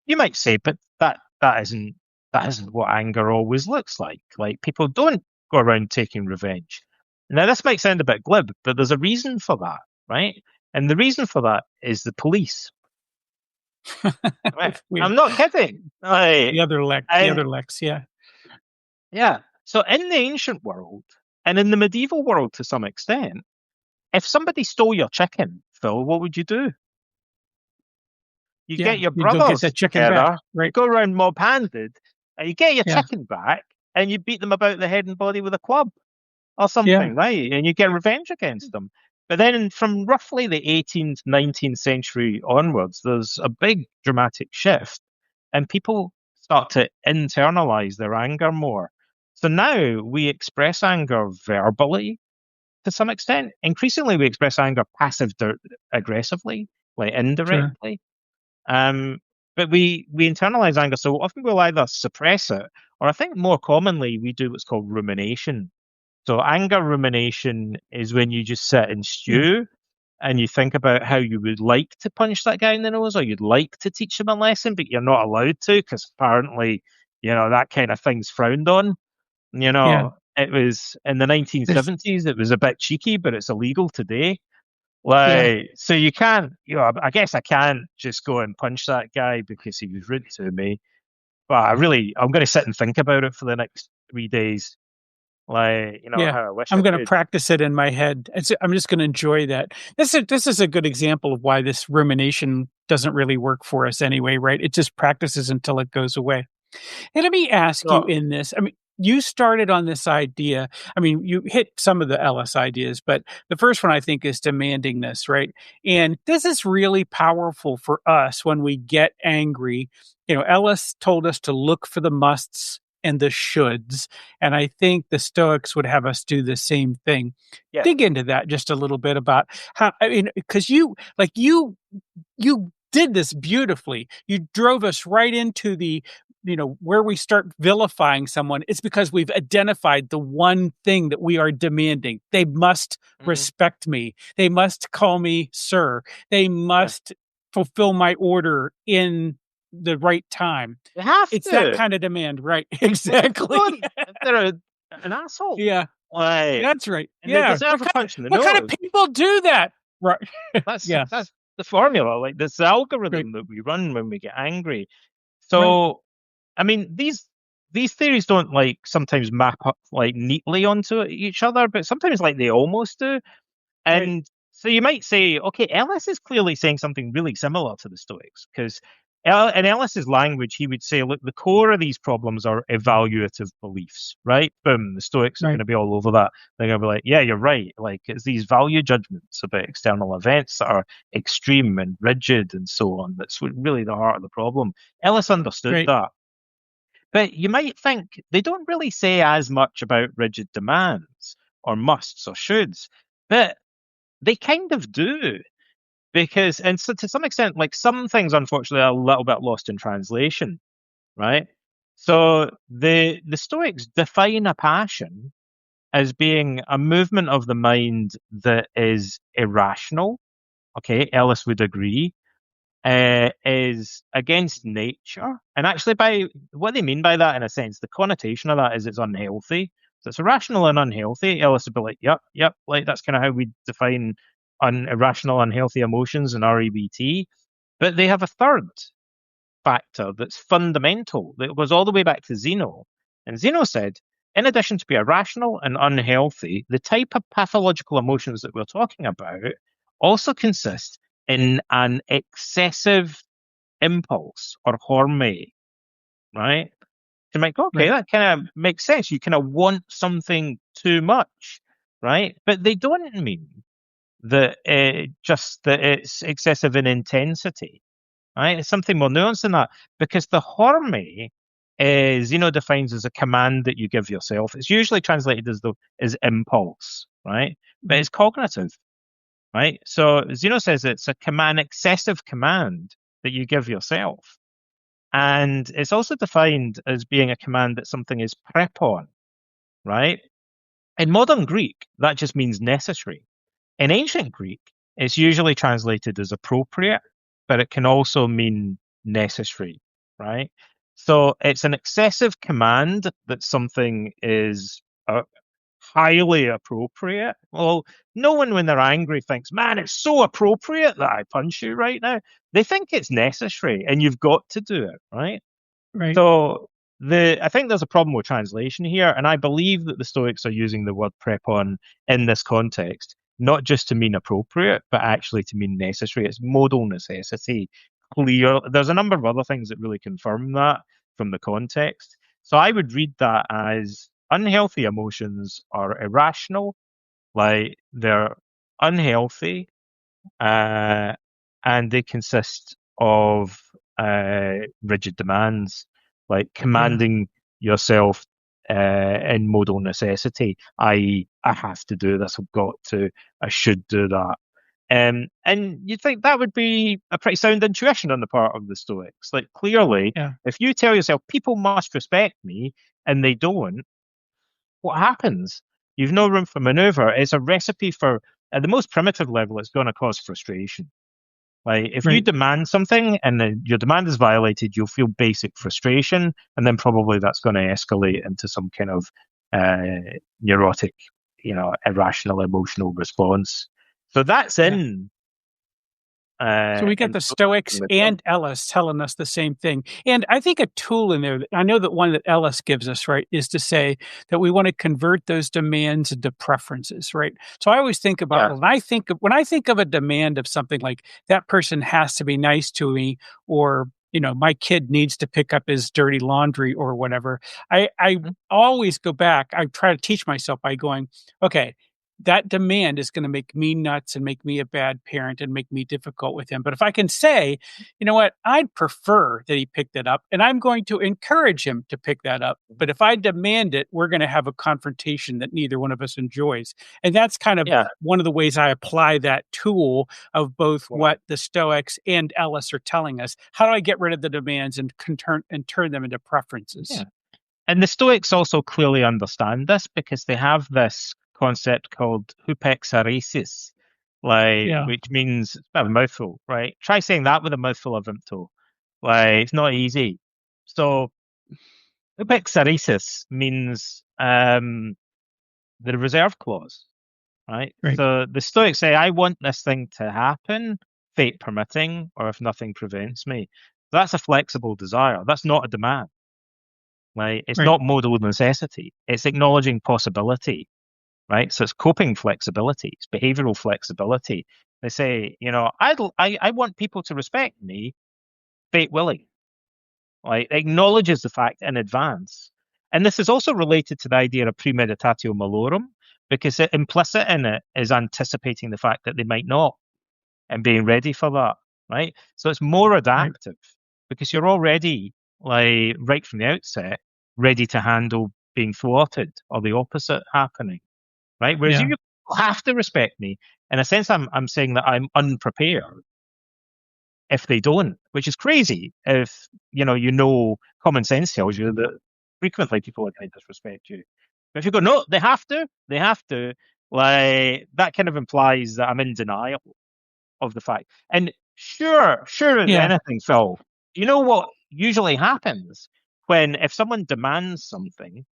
you might say, but that isn't what anger always looks like. Like people don't go around taking revenge. Now, this might sound a bit glib, but there's a reason for that, right? And the reason for that is the police. Right? Weird. I'm not kidding. Like, The and other Lex, yeah. yeah. So in the ancient world and in the medieval world to some extent, if somebody stole your chicken, Phil, what would you do? You Yeah. get your You go get brothers that chicken back. together, you Right. go around mob handed, and you get your Yeah. chicken back, and you beat them about the head and body with a club or Yeah. something, right? And you get revenge against them. But then from roughly the 18th, 19th century onwards, there's a big dramatic shift, and people start to internalize their anger more. So now we express anger verbally to some extent. Increasingly, we express anger passive aggressively, like Sure. indirectly. Um, but we internalize anger, so often we'll either suppress it, or I think more commonly we do what's called rumination. So anger rumination is when you just sit and Yeah. stew and you think about how you would like to punch that guy in the nose, or you'd like to teach him a lesson, but you're not allowed to because apparently, that kind of thing's frowned on. Yeah. It was in the There's 1970s, it was a bit cheeky, but it's illegal today. yeah. Like, so you can't, I guess I can't just go and punch that guy because he was rude to me. But I'm going to sit and think about it for the next 3 days. Like, Yeah. how I wish I I'm gonna could. practice it in my head. I'm just gonna enjoy that. This is a good example of why this rumination doesn't really work for us anyway, right? It just practices until it goes away. And let me ask you So, in this. I mean, you started on this idea. I mean, you hit some of the Ellis ideas, but the first one I think is demanding this, right? And this is really powerful for us when we get angry. Ellis told us to look for the musts and the shoulds. And I think the Stoics would have us do the same thing. yeah. Dig into that just a little bit about how, I mean, because you did this beautifully. You drove us right into the where we start vilifying someone. It's because we've identified the one thing that we are demanding. They must Hmm. respect me. They must call me sir. They Yeah. must fulfill my order in the right time. They have It's that to. kind of demand, right? If they Exactly. don't, they're an asshole. Yeah, Like, that's right. and they Yeah. deserve a punch in the What kind of nose. people do that? Right. That's Yeah. that's the formula. Like, this the Right. algorithm that we run when we get angry. Right. So, I mean, these theories don't like sometimes map up like neatly onto each other, but sometimes like they almost do. Right. And so you might say, okay, Ellis is clearly saying something really similar to the Stoics, because in Ellis's language, he would say, look, the core of these problems are evaluative beliefs, right? Boom, the Stoics are going Right. to be all over that. They're going to be like, yeah, you're right. Like, it's these value judgments about external events that are extreme and rigid and so on. That's really the heart of the problem. Ellis understood Right. that. But you might think they don't really say as much about rigid demands or musts or shoulds. But they kind of do because, and so to some extent, like some things, unfortunately, are a little bit lost in translation, right? So the Stoics define a passion as being a movement of the mind that is irrational. Okay, Ellis would agree. Is against nature, and actually, by what they mean by that, in a sense, the connotation of that is it's unhealthy. So it's irrational and unhealthy. Ellis would be like, yep, yep, like that's kind of how we define irrational, unhealthy emotions in REBT. But they have a third factor that's fundamental that goes all the way back to Zeno. And Zeno said, in addition to be irrational and unhealthy, the type of pathological emotions that we're talking about also consist in an excessive impulse or horme, right? You might go, okay, Right. that kind of makes sense. You kind of want something too much, right? But they don't mean that just that it's excessive in intensity, right? It's something more nuanced than that because the horme is, defines as a command that you give yourself. It's usually translated as impulse, right? But Right. it's cognitive, right? So Zeno says it's a command, excessive command that you give yourself. And it's also defined as being a command that something is prepon, right? In modern Greek, that just means necessary. In ancient Greek, it's usually translated as appropriate, but it can also mean necessary, right? So it's an excessive command that something is highly appropriate. Well, no one, when they're angry, thinks, man, it's so appropriate that I punch you right now. They think it's necessary and you've got to do it, right? Right. So I think there's a problem with translation here, and I believe that the Stoics are using the word prepon in this context, not just to mean appropriate, but actually to mean necessary. It's modal necessity. Clear. There's a number of other things that really confirm that from the context. So I would read that as unhealthy emotions are irrational, like they're unhealthy, uh, and they consist of rigid demands, like Yeah. commanding yourself in modal necessity, i.e., I have to do this, I've got to, I should do that. And you'd think that would be a pretty sound intuition on the part of the Stoics. Like, clearly, Yeah. if you tell yourself people must respect me and they don't, what happens? You've no room for maneuver. It's a recipe for, at the most primitive level, it's going to cause frustration. Like, if you Right. demand something and your demand is violated, you'll feel basic frustration, and then probably that's going to escalate into some kind of neurotic, irrational emotional response. So that's Yeah. So we in get the Stoics Stoicism. and Ellis telling us the same thing. And I think a tool in there, I know that one that Ellis gives us, right, is to say that we want to convert those demands into preferences, right? So I always think about Yeah. when I think of a demand of something like that person has to be nice to me, or my kid needs to pick up his dirty laundry or whatever. I Mhm. always go back. I try to teach myself by going, okay, that demand is going to make me nuts and make me a bad parent and make me difficult with him. But if I can say, you know what, I'd prefer that he pick that up and I'm going to encourage him to pick that up. But if I demand it, we're going to have a confrontation that neither one of us enjoys. And that's kind of Yeah. one of the ways I apply that tool of both Right. what the Stoics and Ellis are telling us. How do I get rid of the demands and turn them into Yeah. preferences? And the Stoics also clearly understand this because they have this concept called hupexaresis, like, Yeah, which means it's a bit of a mouthful, right? Try saying that with a mouthful of Vimto. Like, it's not easy. So hupexaresis means the reserve clause, right? right, So the Stoics say, I want this thing to happen, fate permitting, or if nothing prevents me. That's a flexible desire. That's not a demand. Right? It's right. not modal necessity. It's acknowledging possibility, right? So it's coping flexibility. It's behavioral flexibility. They say, I want people to respect me, fate willing. Like, it acknowledges the fact in advance. And this is also related to the idea of premeditatio malorum, because implicit in it is anticipating the fact that they might not and being ready for that, right? So it's more Right. adaptive because you're already, like, right from the outset, ready to handle being thwarted or the opposite happening, right? Whereas Yeah. you have to respect me. In a sense, I'm saying that I'm unprepared if they don't, which is crazy. If common sense tells you that frequently people are going to disrespect you. But if you go, no, they have to, like, that kind of implies that I'm in denial of the fact. And sure as Yeah. anything, Phil, you know what usually happens when if someone demands something,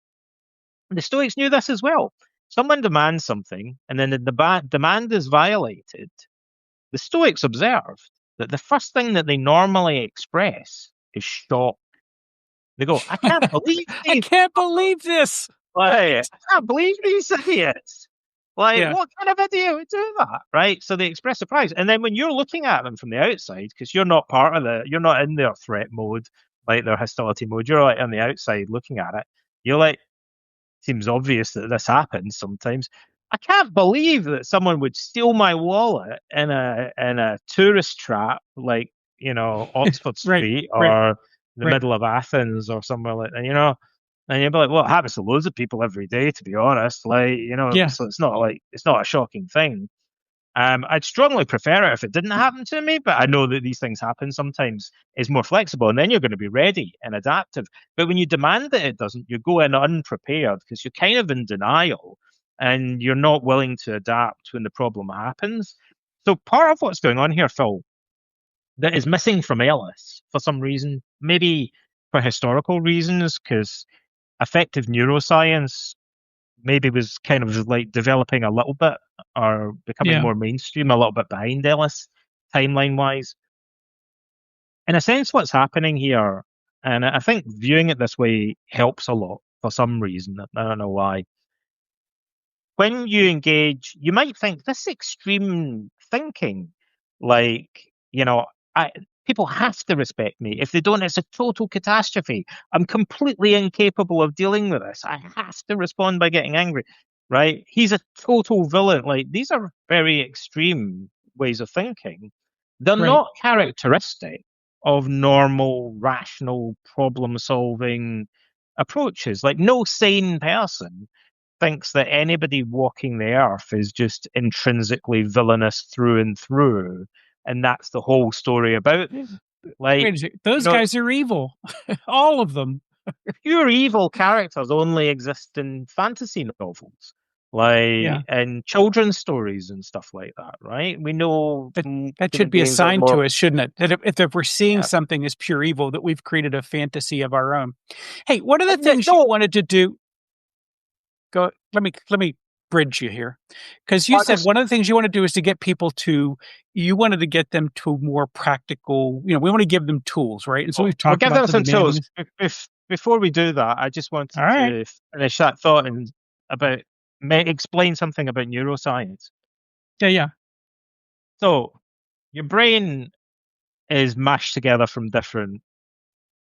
the Stoics knew this as well. Someone demands something, and then the demand is violated. The Stoics observed that the first thing that they normally express is shock. They go, I can't believe I these can't believe this. Like, I can't believe these idiots. Like, Yeah. what kind of idiot would do that? Right? So they express surprise. And then when you're looking at them from the outside, because you're not in their threat mode, like their hostility mode, you're like on the outside looking at it. You're like, seems obvious that this happens sometimes. I can't believe that someone would steal my wallet in a tourist trap like, Oxford Right. Street Right. or the Right. middle of Athens or somewhere like that. And you'd be like, well, it happens to loads of people every day, to be honest. Like, Yeah. so it's not a shocking thing. I'd strongly prefer it if it didn't happen to me, but I know that these things happen sometimes. It's more flexible, and then you're going to be ready and adaptive. But when you demand that it doesn't, you go in unprepared because you're kind of in denial and you're not willing to adapt when the problem happens. So part of what's going on here, Phil, that is missing from Ellis for some reason, maybe for historical reasons, because affective neuroscience maybe was kind of like developing a little bit or becoming Yeah. more mainstream a little bit behind Ellis, timeline wise. In a sense, what's happening here, and I think viewing it this way helps a lot for some reason. I don't know why. When you engage, you might think this extreme thinking, like, you know, I people have to respect me. If they don't, it's a total catastrophe. I'm completely incapable of dealing with this. I have to respond by getting angry, right? He's a total villain. Like, these are very extreme ways of thinking. They're Right. not characteristic of normal, rational, problem solving approaches. Like, no sane person thinks that anybody walking the earth is just intrinsically villainous through and through, and that's the whole story about them. Like, Wait a second. you Those know, guys are evil. All of them. pure evil characters only exist in fantasy novels, like Yeah. and children's stories and stuff like that, right? We know That that human should be beings are assigned more, to us, shouldn't it? That if we're seeing yeah. something as pure evil, that we've created a fantasy of our own. Hey, one of the things you No, wanted to do go let me bridge you here, because you I said just one of the things you want to do is to get people to you wanted to get them to more practical, we want to give them tools, right? And so we've we'll talked give about them the some tools. demanding. Before we do that, I just wanted All right. to finish that thought and about explain something about neuroscience. Yeah, yeah. So, your brain is mashed together from different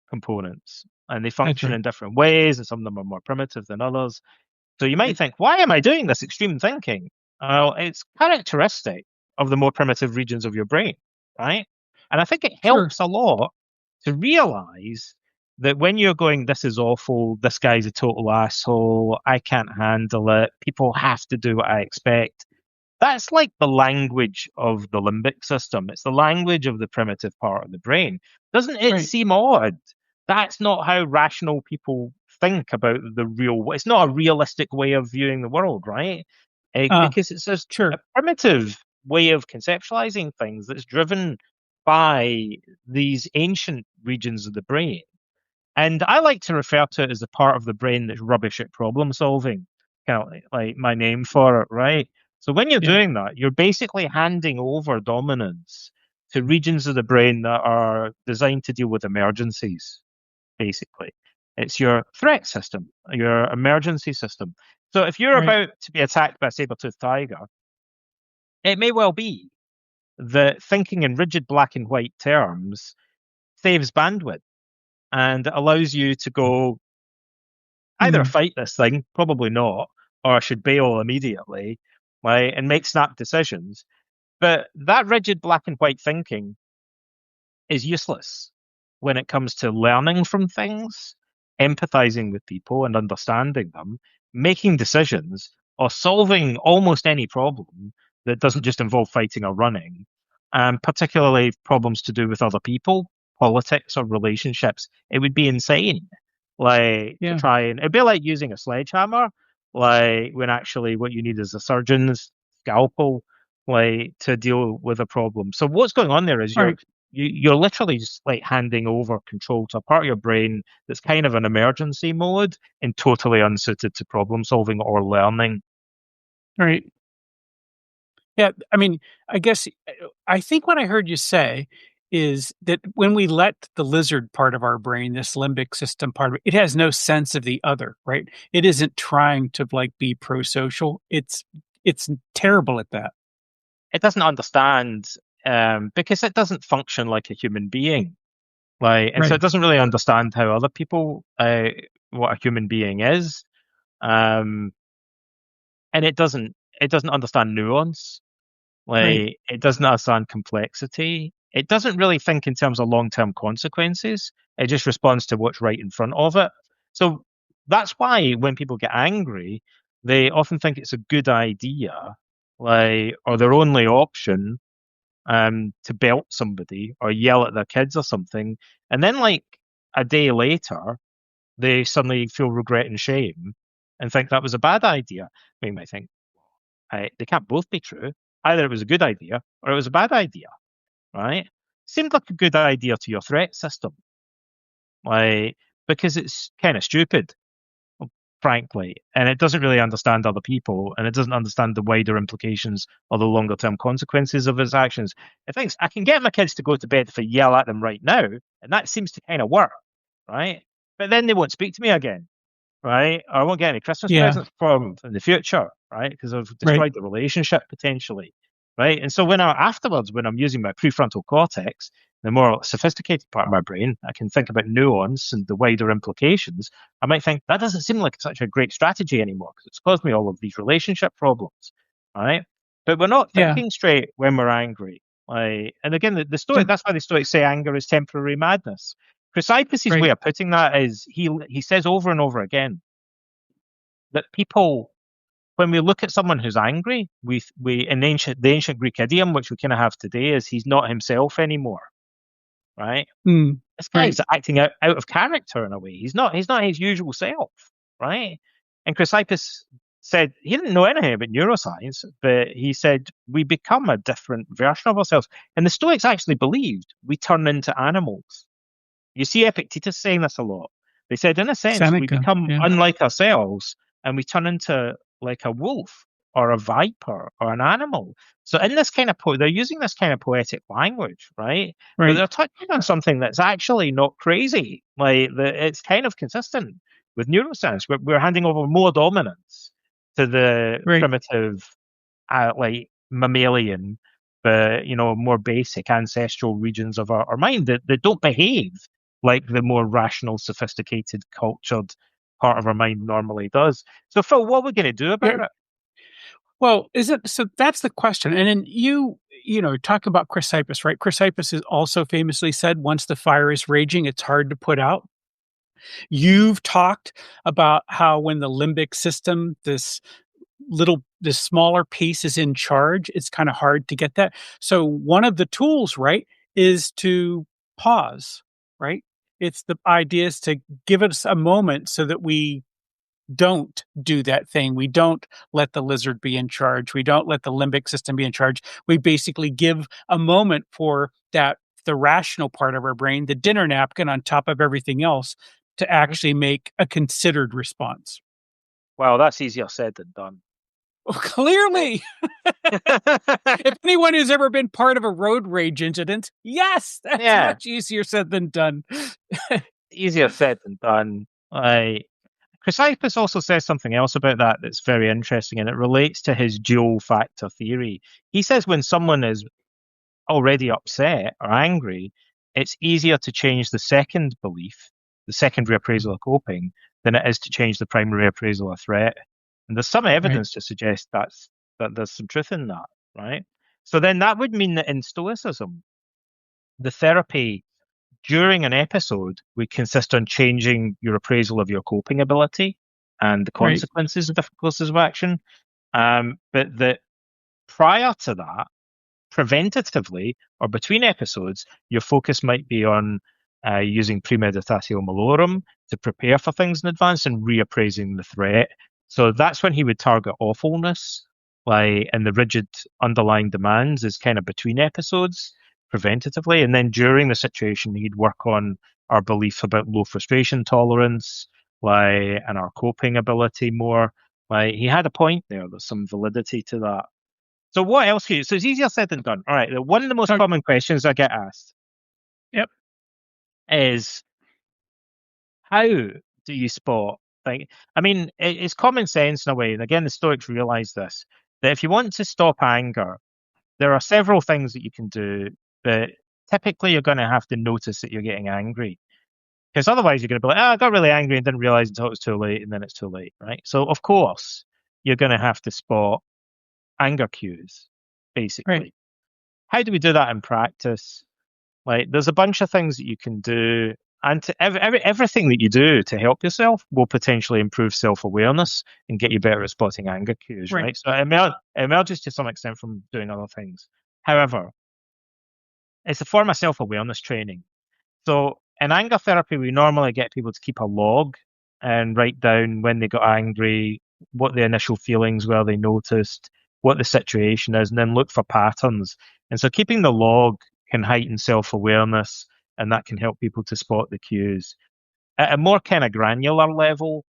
components, and they That's function right. in different ways, and some of them are more primitive than others. So, you might Right. think, why am I doing this extreme thinking? Well, it's characteristic of the more primitive regions of your brain, right? And I think it Sure. helps a lot to realize that when you're going, this is awful, this guy's a total asshole, I can't handle it, people have to do what I expect. That's like the language of the limbic system. It's the language of the primitive part of the brain. Doesn't it Right. seem odd? That's not how rational people think about the real. It's not a realistic way of viewing the world, right? Uh, Because it's just a sure. primitive way of conceptualizing things that's driven by these ancient regions of the brain. And I like to refer to it as the part of the brain that's rubbish at problem solving, kind of like my name for it, right? So when you're Yeah. doing that, you're basically handing over dominance to regions of the brain that are designed to deal with emergencies, basically. It's your threat system, your emergency system. So if you're Right. about to be attacked by a saber-toothed tiger, it may well be that thinking in rigid black and white terms saves bandwidth and allows you to go, either Mm. fight this thing, probably not, or I should bail immediately, right, and make snap decisions. But that rigid black and white thinking is useless when it comes to learning from things, empathizing with people and understanding them, making decisions, or solving almost any problem that doesn't just involve fighting or running, and particularly problems to do with other people, politics, or relationships. It would be insane, like to Yeah. try and it'd be like using a sledgehammer, like when actually what you need is a surgeon's scalpel, like to deal with a problem. So what's going on there is All right. you're literally just like handing over control to a part of your brain that's kind of an emergency mode and totally unsuited to problem solving or learning. All right. Yeah, I mean, I guess I think what I heard you say is that when we let the lizard part of our brain, this limbic system part of it, it has no sense of the other, right? It isn't trying to like be pro-social. It's terrible at that. It doesn't understand because it doesn't function like a human being. Like, and so Right. it doesn't really understand how other people, what a human being is. Um, and it doesn't understand nuance. Right. Like, it doesn't understand complexity. It doesn't really think in terms of long-term consequences. It just responds to what's right in front of it. So that's why when people get angry, they often think it's a good idea, like, or their only option, to belt somebody or yell at their kids or something. And then, like, a day later, they suddenly feel regret and shame and think that was a bad idea. I mean, I think they can't both be true. Either it was a good idea or it was a bad idea, right? Seemed like a good idea to your threat system, like because it's kind of stupid, frankly, and it doesn't really understand other people, and it doesn't understand the wider implications or the longer term consequences of its actions. It thinks I can get my kids to go to bed if I yell at them right now, and that seems to kind of work, right? But then they won't speak to me again, right? Or I won't get any Christmas Yeah. presents from them in the future, right? Because I've Right. destroyed the relationship potentially, right? And so afterwards, when I'm using my prefrontal cortex, the more sophisticated part of my brain, I can think about nuance and the wider implications. I might think that doesn't seem like such a great strategy anymore because it's caused me all of these relationship problems, right? But we're not Yeah. thinking straight when we're angry. Like, and again, the Stoic, So that's why the Stoics say anger is temporary madness. Chrysippus' right. way of putting that is he says over and over again that people, when we look at someone who's angry, we in the ancient Greek idiom, which we kind of have today, is he's not himself anymore, right? Mm, This right. guy's acting out of character in a way. He's not his usual self, right? And Chrysippus said he didn't know anything about neuroscience, but he said we become a different version of ourselves. And the Stoics actually believed we turn into animals. You see Epictetus saying this a lot. They said, in a sense, we Seneca. become Yeah. unlike ourselves and we turn into like a wolf or a viper or an animal. So in this kind of they're using this kind of poetic language, right? But Right. they're touching on something that's actually not crazy. It's kind of consistent with neuroscience. We're handing over more dominance to the Right. primitive like mammalian, but more basic ancestral regions of our mind that don't behave like the more rational, sophisticated, cultured part of our mind normally does. So, Phil, what are we going to do Yeah. about it? Well, is it so that's the question. And then talk about Chrysippus, right? Chrysippus has also famously said, once the fire is raging, it's hard to put out. You've talked about how when the limbic system, this smaller piece is in charge, it's kind of hard to get that. So one of the tools, right, is to pause, right? It's the idea is to give us a moment so that we don't do that thing. We don't let the lizard be in charge. We don't let the limbic system be in charge. We basically give a moment for the rational part of our brain, the dinner napkin on top of everything else, to Mhm. actually make a considered response. Well, that's easier said than done. Well, clearly, if anyone who's ever been part of a road rage incident, yes, that's Yeah, much easier said than done. easier said than done. Chrysippus also says something else about that that's very interesting, and it relates to his dual factor theory. He says when someone is already upset or angry, it's easier to change the second belief, the secondary appraisal of coping, than it is to change the primary appraisal of threat. And there's some Right, evidence to suggest that there's some truth in that, right? So then that would mean that in Stoicism, the therapy during an episode would consist on changing your appraisal of your coping ability and the right, consequences of different courses of action. But that prior to that, preventatively or between episodes, your focus might be on using premeditatio malorum to prepare for things in advance and reappraising the threat. So that's when he would target awfulness, like and the rigid underlying demands is kind of between episodes preventatively, and then during the situation he'd work on our belief about low frustration tolerance, like and our coping ability more. Like he had a point there. There's some validity to that. So what else can you? So it's easier said than done. All right. One of the most oh, common questions I get asked yep, is how do you spot? Like, I mean, it's common sense in a way. And again, the Stoics realize this that if you want to stop anger, there are several things that you can do. But typically, you're going to have to notice that you're getting angry because otherwise, you're going to be like, "Oh, I got really angry and didn't realize until it was too late," and then it's too late, right? So, of course, you're going to have to spot anger cues, right, basically. How do we do that in practice? Like, there's a bunch of things that you can do, and everything that you do to help yourself will potentially improve self awareness and get you better at spotting anger cues, right, right? So it emerges to some extent from doing other things. However, it's a form of self awareness training. So in anger therapy, we normally get people to keep a log and write down when they got angry, what the initial feelings were they noticed, what the situation is, and then look for patterns. And so keeping the log can heighten self-awareness, and that can help people to spot the cues. At a more kind of granular level,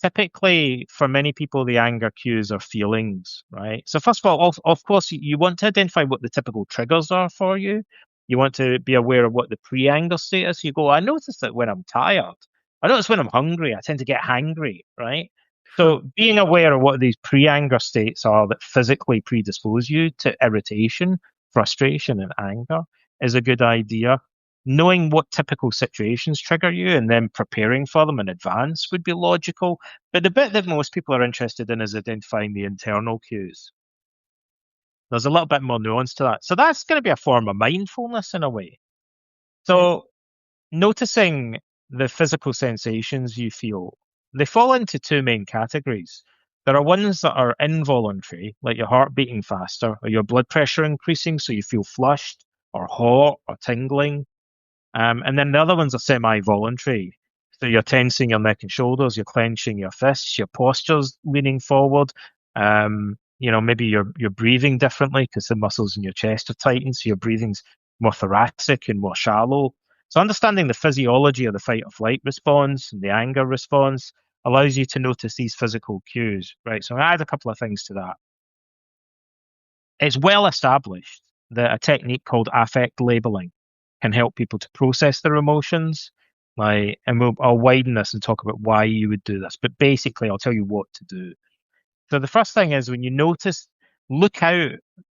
typically for many people, the anger cues are feelings, right? So first of all, of course, you want to identify what the typical triggers are for you. You want to be aware of what the pre-anger state is. You go, I notice that when I'm tired. I notice when I'm hungry, I tend to get hangry, right? Sure. So being aware of what these pre-anger states are that physically predispose you to irritation, frustration, and anger is a good idea. Knowing what typical situations trigger you and then preparing for them in advance would be logical. But the bit that most people are interested in is identifying the internal cues. There's a little bit more nuance to that. So that's going to be a form of mindfulness in a way. Right. So noticing the physical sensations you feel, they fall into two main categories. There are ones that are involuntary, like your heart beating faster or your blood pressure increasing, so you feel flushed or hot or tingling. And then the other ones are semi-voluntary. So you're tensing your neck and shoulders, you're clenching your fists, your posture's leaning forward. Maybe you're breathing differently because the muscles in your chest are tightened, so your breathing's more thoracic and more shallow. So understanding the physiology of the fight or flight response and the anger response allows you to notice these physical cues, right? So I add a couple of things to that. It's well established that a technique called affect labeling can help people to process their emotions. I'll widen this and talk about why you would do this, but basically, I'll tell you what to do. So the first thing is when you notice, look out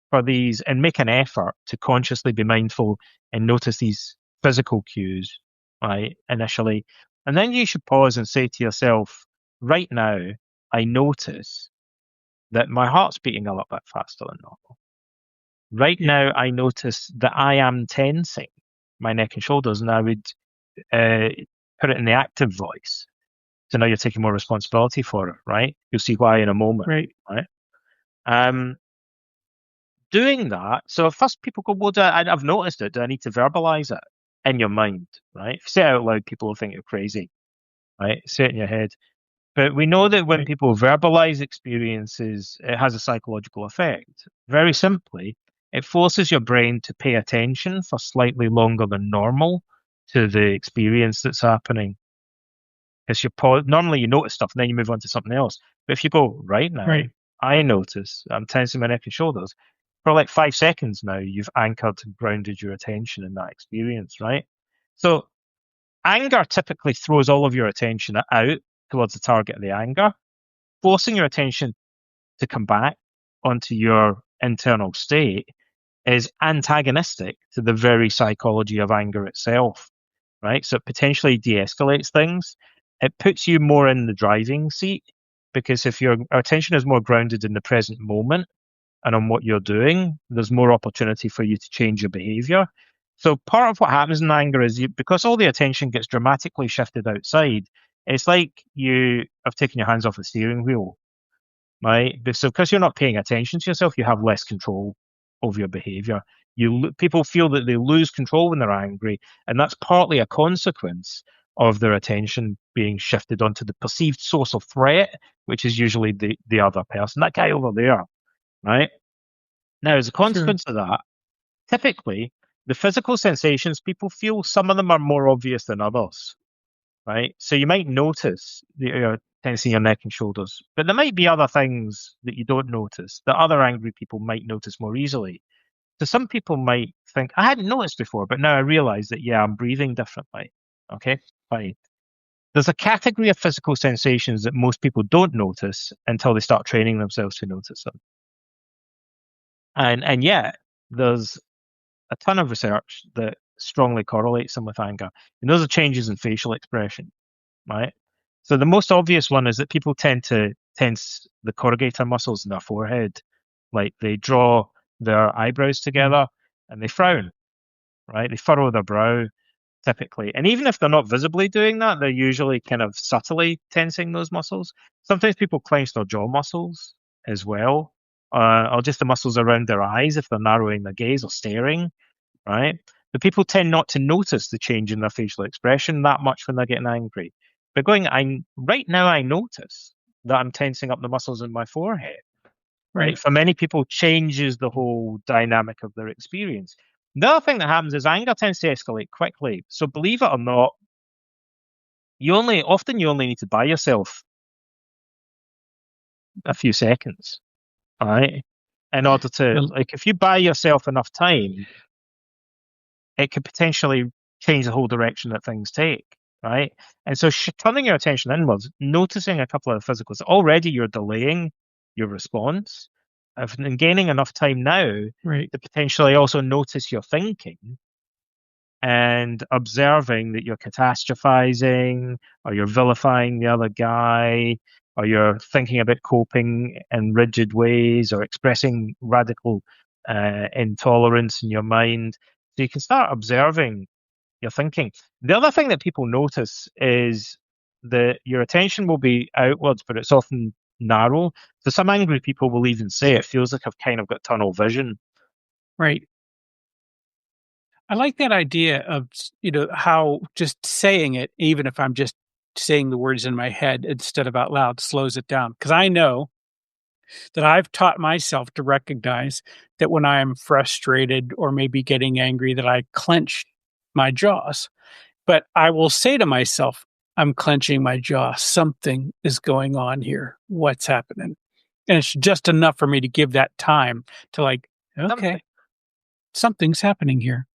for these and make an effort to consciously be mindful and notice these physical cues, right, initially. And then you should pause and say to yourself, right now, I notice that my heart's beating a little bit faster than normal. Right now, I notice that I am tensing my neck and shoulders, and I would uh, put it in the active voice. So now you're taking more responsibility for it, right? You'll see why in a moment, Right. right? Um, Doing that. So at first people go, well, I've noticed it. Do I need to verbalize it in your mind, right? If you say it out loud, people will think you're crazy, right? Say it in your head. But we know that when Right. people verbalize experiences, it has a psychological effect. Very simply, it forces your brain to pay attention for slightly longer than normal to the experience that's happening. Because normally you notice stuff and then you move on to something else. But if you go right now, Right. I notice I'm tensing my neck and shoulders for like 5 seconds now. You've anchored and grounded your attention in that experience, right? So anger typically throws all of your attention out towards the target of the anger, forcing your attention to come back onto your internal state is antagonistic to the very psychology of anger itself, right? So it potentially de escalates things. It puts you more in the driving seat because if your attention is more grounded in the present moment and on what you're doing, there's more opportunity for you to change your behavior. So part of what happens in anger is because all the attention gets dramatically shifted outside, it's like you have taken your hands off the steering wheel, right? So because you're not paying attention to yourself, you have less control over your behavior. People feel that they lose control when they're angry, and that's partly a consequence of their attention being shifted onto the perceived source of threat, which is usually the other person, that guy over there, right? Now, as a Sure. consequence of that, typically the physical sensations people feel, some of them are more obvious than others, right? So you might notice that you're tensing your neck and shoulders, but there might be other things that you don't notice that other angry people might notice more easily. So some people might think, I hadn't noticed before, but now I realize that, yeah, I'm breathing differently. Okay, fine. There's a category of physical sensations that most people don't notice until they start training themselves to notice them. And yet, there's a ton of research that strongly correlates them with anger. And those are changes in facial expression, right? So the most obvious one is that people tend to tense the corrugator muscles in their forehead, like they draw their eyebrows Mm. together and they frown, right? They furrow their brow typically. And even if they're not visibly doing that, they're usually kind of subtly tensing those muscles. Sometimes people clench their jaw muscles as well, or just the muscles around their eyes if they're narrowing their gaze or staring, right? But people tend not to notice the change in their facial expression that much when they're getting angry. But right now I notice that I'm tensing up the muscles in my forehead. right? Right. For many people, changes the whole dynamic of their experience. The other thing that happens is anger tends to escalate quickly. So believe it or not, you only need to buy yourself a few seconds, right? In order to, Well, like, if you buy yourself enough time, it could potentially change the whole direction that things take, right? And so turning your attention inwards, noticing a couple of physicals, already you're delaying your response, and gaining enough time now right. to potentially also notice your thinking and observing that you're catastrophizing or you're vilifying the other guy or you're thinking about coping in rigid ways or expressing radical intolerance in your mind. So you can start observing your thinking. The other thing that people notice is that your attention will be outwards, but it's often narrow. So some angry people will even say it feels like I've kind of got tunnel vision. Right. I like that idea of, how just saying it, even if I'm just saying the words in my head instead of out loud, slows it down. Because I know that I've taught myself to recognize that when I am frustrated or maybe getting angry, that I clench my jaws. But I will say to myself, I'm clenching my jaw. Something is going on here. What's happening? And it's just enough for me to give that time to, like, Something. okay, something's happening here.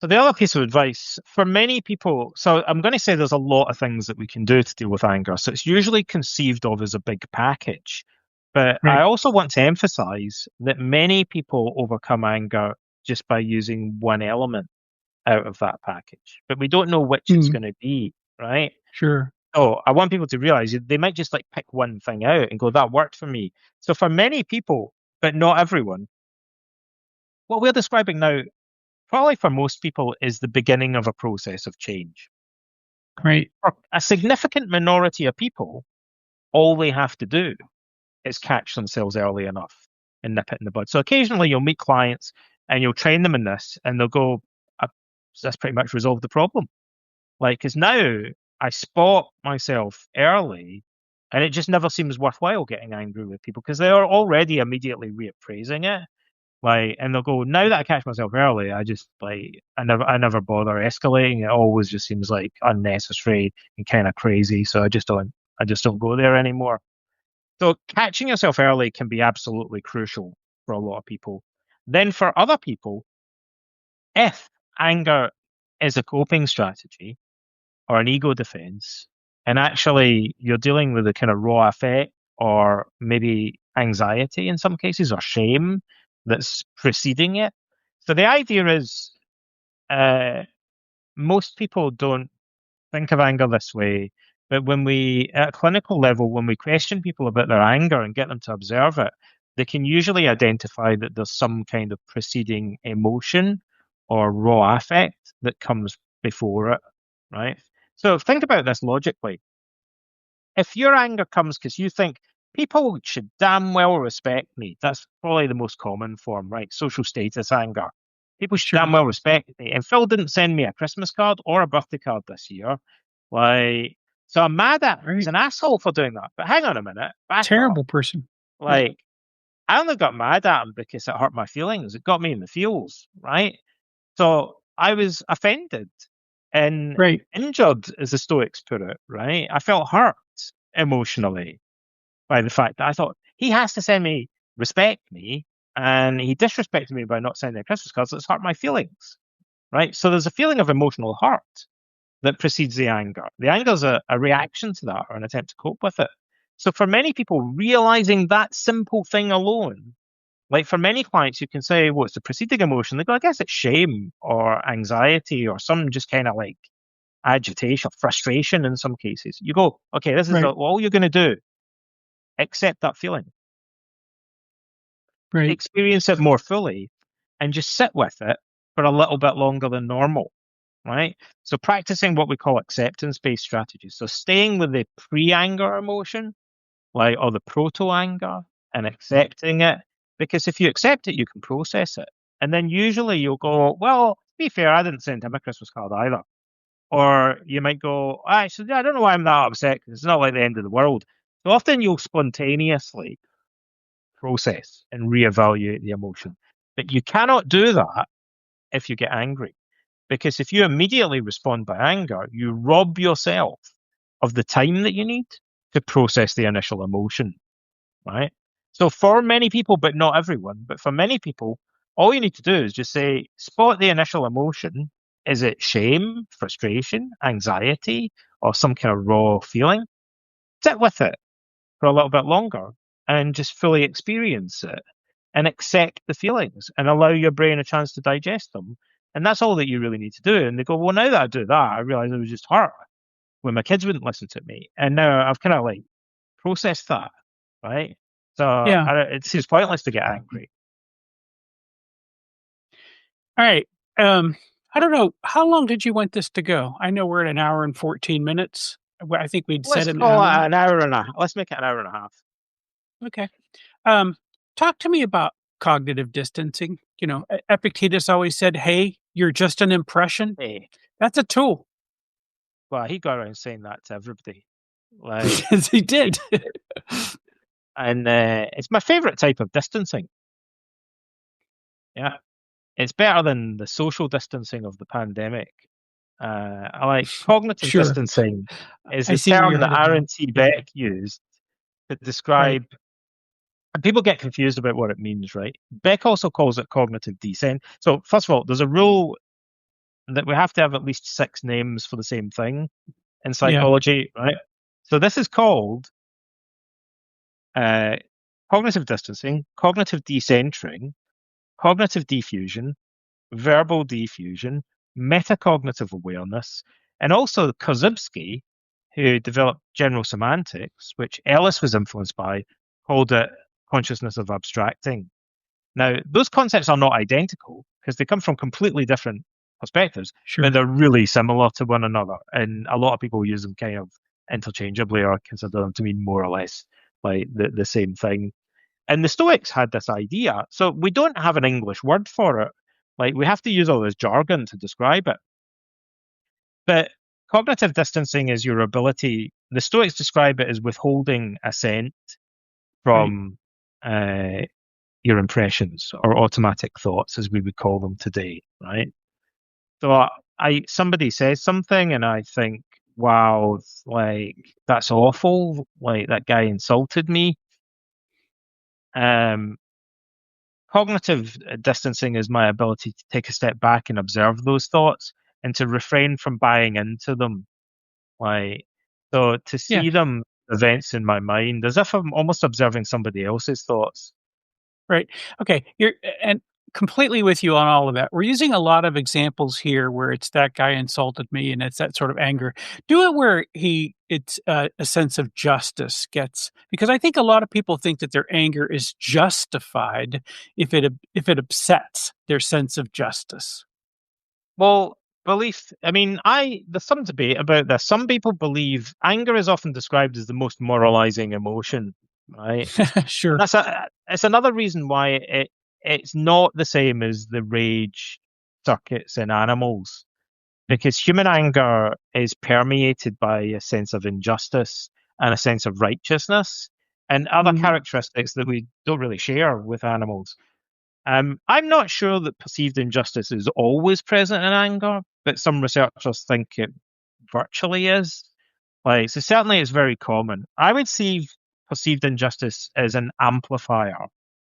So the other piece of advice for many people, so I'm going to say there's a lot of things that we can do to deal with anger. So it's usually conceived of as a big package. But I Right. also want to emphasize that many people overcome anger just by using one element out of that package. But we don't know which it's Mm, going to be, right? sure. So I want people to realize they might just like pick one thing out and go, that worked for me. So for many people, but not everyone, what we're describing now probably for most people is the beginning of a process of change. Right. For a significant minority of people, all they have to do is catch themselves early enough and nip it in the bud. So occasionally you'll meet clients and you'll train them in this and they'll go, "Uh, that's pretty much resolved the problem. Like, because now I spot myself early and it just never seems worthwhile getting angry with people because they are already immediately reappraising it. Like, and they'll go, now that I catch myself early, I just like, I never bother escalating. It always just seems like unnecessary and kind of crazy. So I just don't go there anymore. So catching yourself early can be absolutely crucial for a lot of people. Then for other people, if anger is a coping strategy or an ego defense, and actually you're dealing with a kind of raw effect or maybe anxiety in some cases or shame that's preceding it. So the idea is uh, most people don't think of anger this way, but when we, at a clinical level, when we question people about their anger and get them to observe it, they can usually identify that there's some kind of preceding emotion or raw affect that comes before it, right? So think about this logically. If your anger comes because you think people should damn well respect me, that's probably the most common form, right? Social status anger. People should damn Sure. well respect me. And Phil didn't send me a Christmas card or a birthday card this year. Like, so I'm mad at him. He's Right. an asshole for doing that. But hang on a minute, back up. Terrible person. Yeah. Like, I only got mad at him because it hurt my feelings. It got me in the feels, right? So I was offended and Right. injured, as the Stoics put it, right? I felt hurt emotionally by the fact that I thought he has to respect me, and he disrespected me by not sending a Christmas card. So it's hurt my feelings, right? So there's a feeling of emotional hurt that precedes the anger. The anger is a reaction to that or an attempt to cope with it. So for many people, realizing that simple thing alone, like for many clients, you can say, what's the preceding emotion? They go, I guess it's shame or anxiety or some just kind of like agitation, frustration in some cases. You go, okay, this is Right. all you're going to do. Accept that feeling, Right. experience it more fully, and just sit with it for a little bit longer than normal, right? So practicing what we call acceptance-based strategies. So staying with the pre-anger emotion, like or the proto-anger, and accepting it. Because if you accept it, you can process it. And then usually you'll go, well, to be fair, I didn't send him a Christmas card either. Or you might go, actually, I don't know why I'm that upset because it's not like the end of the world. So often you'll spontaneously process and reevaluate the emotion. But you cannot do that if you get angry. Because if you immediately respond by anger, you rob yourself of the time that you need to process the initial emotion, right? So for many people, but not everyone, but for many people, all you need to do is just say, spot the initial emotion. Is it shame, frustration, anxiety, or some kind of raw feeling? Sit with it for a little bit longer and just fully experience it and accept the feelings and allow your brain a chance to digest them. And that's all that you really need to do. And they go, well, now that I do that, I realize I was just hurt when my kids wouldn't listen to me. And now I've kind of like processed that, right? So Yeah. it seems pointless to get angry. All right. I don't know. How long did you want this to go? I know we're at an hour and 14 minutes. I think we'd said Let's an call it hour. an hour and a half. Let's make it an hour and a half. Okay. Um, Talk to me about cognitive distancing. Epictetus always said, "Hey, you're just an impression." Hey, That's a tool. well, he got around saying that to everybody. Like, Yes, he did. and it's my favorite type of distancing. Yeah. It's better than the social distancing of the pandemic. I like cognitive Sure. distancing is I the see where term you're that headed Aaron now. T. Beck used to Right. describe, and people get confused about what it means, right? Beck also calls it cognitive descent. So, first of all, there's a rule that we have to have at least six names for the same thing in Yeah. psychology, right? So, this is called uh, cognitive distancing, cognitive decentering, cognitive diffusion, verbal diffusion, metacognitive awareness, and also Korzybski, who developed general semantics, which Ellis was influenced by, called it consciousness of abstracting. Now, those concepts are not identical because they come from completely different perspectives, but Sure. they're really similar to one another. And a lot of people use them kind of interchangeably or consider them to mean more or less like the same thing. And the Stoics had this idea. So we don't have an English word for it. Like we have to use all this jargon to describe it. But cognitive distancing is your ability, the Stoics describe it as withholding assent Right. from uh, your impressions or automatic thoughts, as we would call them today, right? So somebody says something and I think, wow, like that's awful. Like that guy insulted me. Um, Cognitive distancing is my ability to take a step back and observe those thoughts and to refrain from buying into them. Like, so to Yeah. see them events in my mind as if I'm almost observing somebody else's thoughts. Right. Okay. You're and completely with you on all of that. We're using a lot of examples here where it's that guy insulted me and it's that sort of anger. Do it where it's a sense of justice gets because I think a lot of people think that their anger is justified if it upsets their sense of justice. Well, belief, I mean, there's some debate about this. Some people believe anger is often described as the most moralizing emotion, right? And Sure. it's another reason why it's not the same as the rage circuits in animals, because human anger is permeated by a sense of injustice and a sense of righteousness and other Mhm. characteristics that we don't really share with animals. I'm not sure that perceived injustice is always present in anger, but some researchers think it virtually is. Like, so certainly it's very common. I would see perceived injustice as an amplifier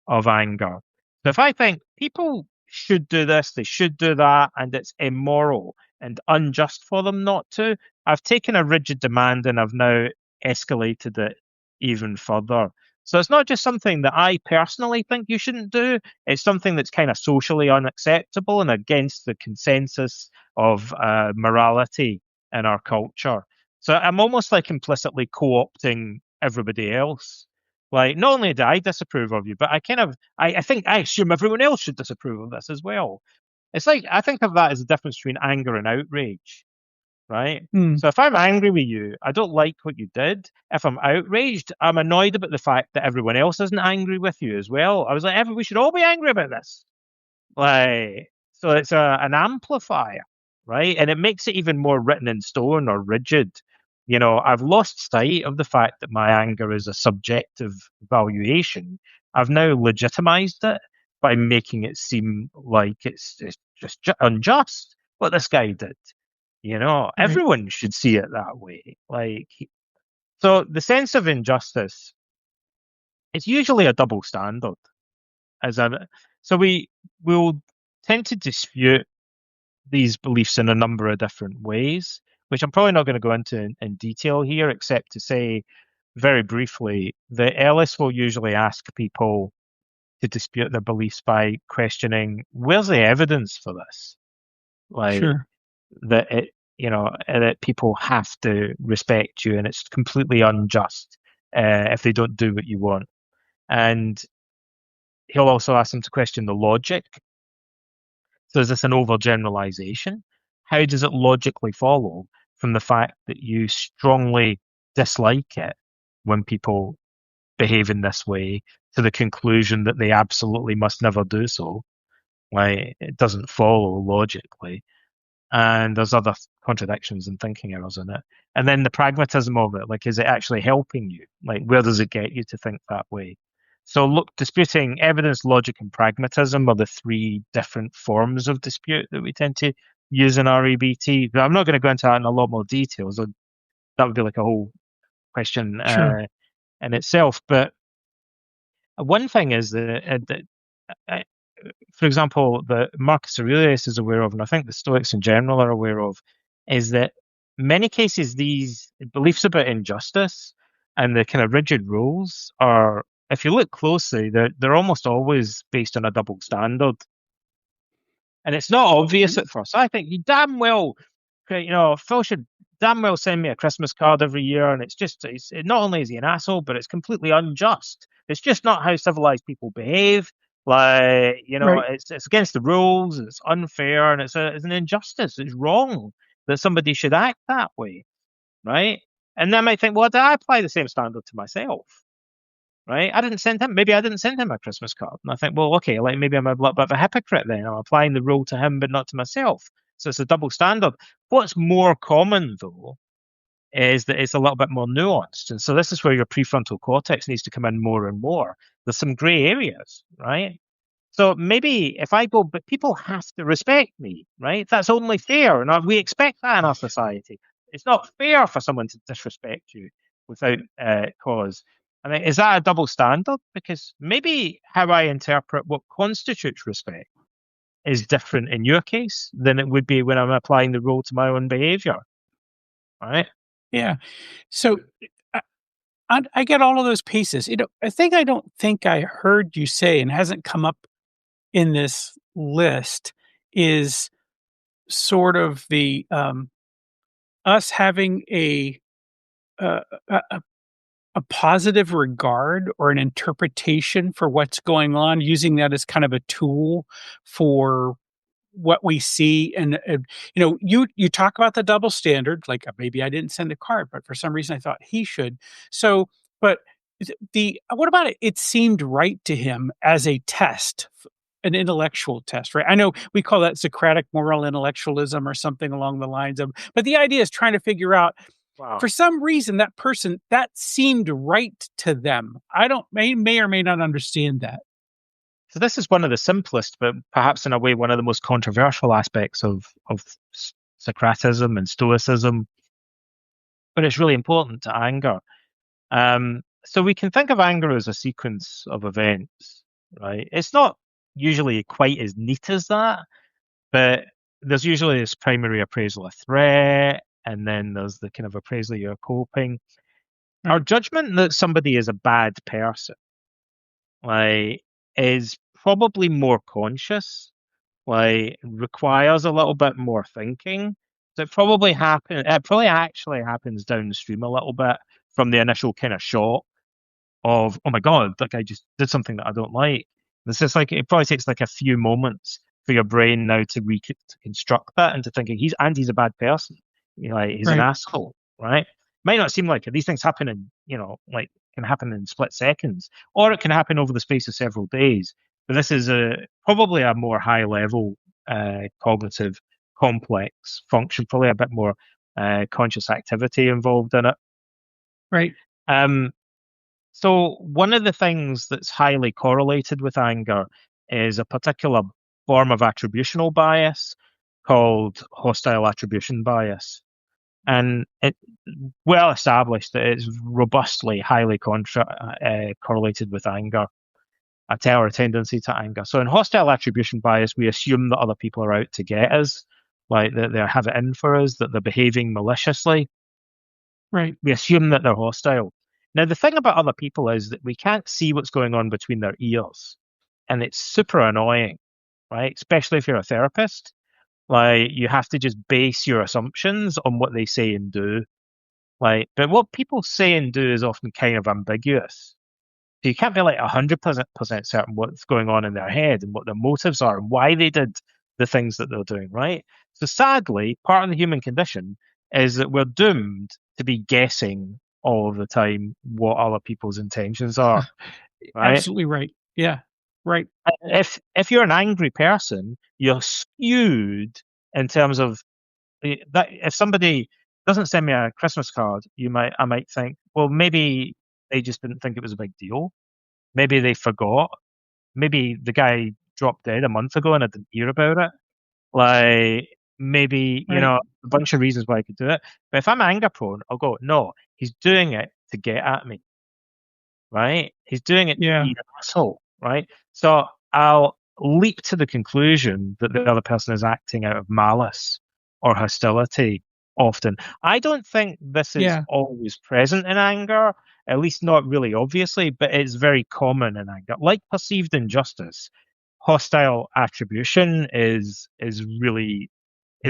of anger. So if I think people should do this, they should do that, and it's immoral and unjust for them not to, I've taken a rigid demand and I've now escalated it even further. So it's not just something that I personally think you shouldn't do, it's something that's kind of socially unacceptable and against the consensus of morality in our culture. So I'm almost like implicitly co opting everybody else. Like, not only do I disapprove of you, but I think I assume everyone else should disapprove of this as well. It's like, I think of that as the difference between anger and outrage, right? Mm. So if I'm angry with you, I don't like what you did. If I'm outraged, I'm annoyed about the fact that everyone else isn't angry with you as well. I was like, we should all be angry about this. Like, so it's an amplifier, right? And it makes it even more written in stone or rigid. I've lost sight of the fact that my anger is a subjective valuation, I've now legitimized it by making it seem like it's just unjust what this guy did. Right. Everyone should see it that way. So the sense of injustice, it's usually a double standard. As a, so will tend to dispute these beliefs in a number of different ways, which I'm probably not going to go into in detail here, except to say very briefly that Ellis will usually ask people to dispute their beliefs by questioning, where's the evidence for this? Like Sure. that that people have to respect you and it's completely unjust if they don't do what you want. And he'll also ask them to question the logic. So is this an overgeneralization? How does it logically follow from the fact that you strongly dislike it when people behave in this way to the conclusion that they absolutely must never do so? Like it doesn't follow logically. And there's other contradictions and thinking errors in it. And then the pragmatism of it, like, is it actually helping you? Like, where does it get you to think that way? So, look, disputing evidence, logic, and pragmatism are the three different forms of dispute that we tend to use in REBT. But I'm not going to go into that in a lot more detail. So that would be like a whole question Sure. in itself. But one thing is that uh, for example, that Marcus Aurelius is aware of, and I think the Stoics in general are aware of, is that in many cases these beliefs about injustice and the kind of rigid rules are, if you look closely, they're almost always based on a double standard. And it's not obvious at first. I think you damn well, Phil should damn well send me a Christmas card every year. And not only is he an asshole, but it's completely unjust. It's just not how civilized people behave. Like, Right. it's against the rules. It's unfair, and it's an injustice. It's wrong that somebody should act that way, right? And then I might think, well, do I apply the same standard to myself? Right? Maybe I didn't send him a Christmas card. And I think, well, okay, like maybe I'm a little bit of a hypocrite then. I'm applying the rule to him, but not to myself. So it's a double standard. What's more common, though, is that it's a little bit more nuanced. And so this is where your prefrontal cortex needs to come in more and more. There's some gray areas, right? So maybe if I go, but people have to respect me, right? That's only fair. And we expect that in our society. It's not fair for someone to disrespect you without cause. I mean, is that a double standard? Because maybe how I interpret what constitutes respect is different in your case than it would be when I'm applying the rule to my own behavior, right? Yeah. So I, I get all of those pieces. A thing I don't think I heard you say and hasn't come up in this list is sort of the us having uh, a a positive regard or an interpretation for what's going on, using that as kind of a tool for what we see. And you talk about the double standard, like maybe I didn't send a card, but for some reason I thought he should. So, but the what about it? It seemed right to him as a test, an intellectual test, right? I know we call that Socratic moral intellectualism or something along the lines of, but the idea is trying to figure out Wow. for some reason that person that seemed right to them. I don't may or may not understand that. So this is one of the simplest, but perhaps in a way one of the most controversial aspects of Socratism and Stoicism, but it's really important to anger. So we can think of anger as a sequence of events, right? It's not usually quite as neat as that, but there's usually this primary appraisal of threat, and then there's the kind of appraisal you're coping. Our Right, judgment that somebody is a bad person, like, is probably more conscious, like requires a little bit more thinking. So it probably actually happens downstream a little bit from the initial kind of shock of, oh my God, that guy just did something that I don't like. It's just like, it probably takes like a few moments for your brain now to construct that into thinking he's a bad person. Like he's an right, asshole, right? Might not seem like it. These things happen in, like can happen in split seconds, or it can happen over the space of several days. But this is probably a more high level cognitive complex function, probably a bit more, conscious activity involved in it. right. Um, So one of the things that's highly correlated with anger is a particular form of attributional bias called hostile attribution bias. And it's well established that it's robustly highly correlated with anger, our tendency to anger. So in hostile attribution bias, we assume that other people are out to get us, like that they have it in for us, that they're behaving maliciously. Right. We assume that they're hostile. Now, the thing about other people is that we can't see what's going on between their ears. And it's super annoying, right? Especially if you're a therapist. Like, you have to just base your assumptions on what they say and do. But what people say and do is often kind of ambiguous. So you can't be like 100% certain what's going on in their head and what their motives are and why they did the things that they're doing, right? So sadly, part of the human condition is that we're doomed to be guessing all of the time what other people's intentions are, right? Absolutely right. Yeah. Right. If you're an angry person, you're skewed in terms of that. If somebody doesn't send me a Christmas card, I might think, well, maybe they just didn't think it was a big deal. Maybe they forgot. Maybe the guy dropped dead a month ago and I didn't hear about it. Like maybe, Right. a bunch of reasons why I could do it. But if I'm anger prone, I'll go, no, he's doing it to get at me, right? He's doing it to Yeah. be an asshole, right? So I'll leap to the conclusion that the other person is acting out of malice or hostility often. I don't think this is Yeah. always present in anger, at least not really obviously, but it's very common in anger. Like perceived injustice, hostile attribution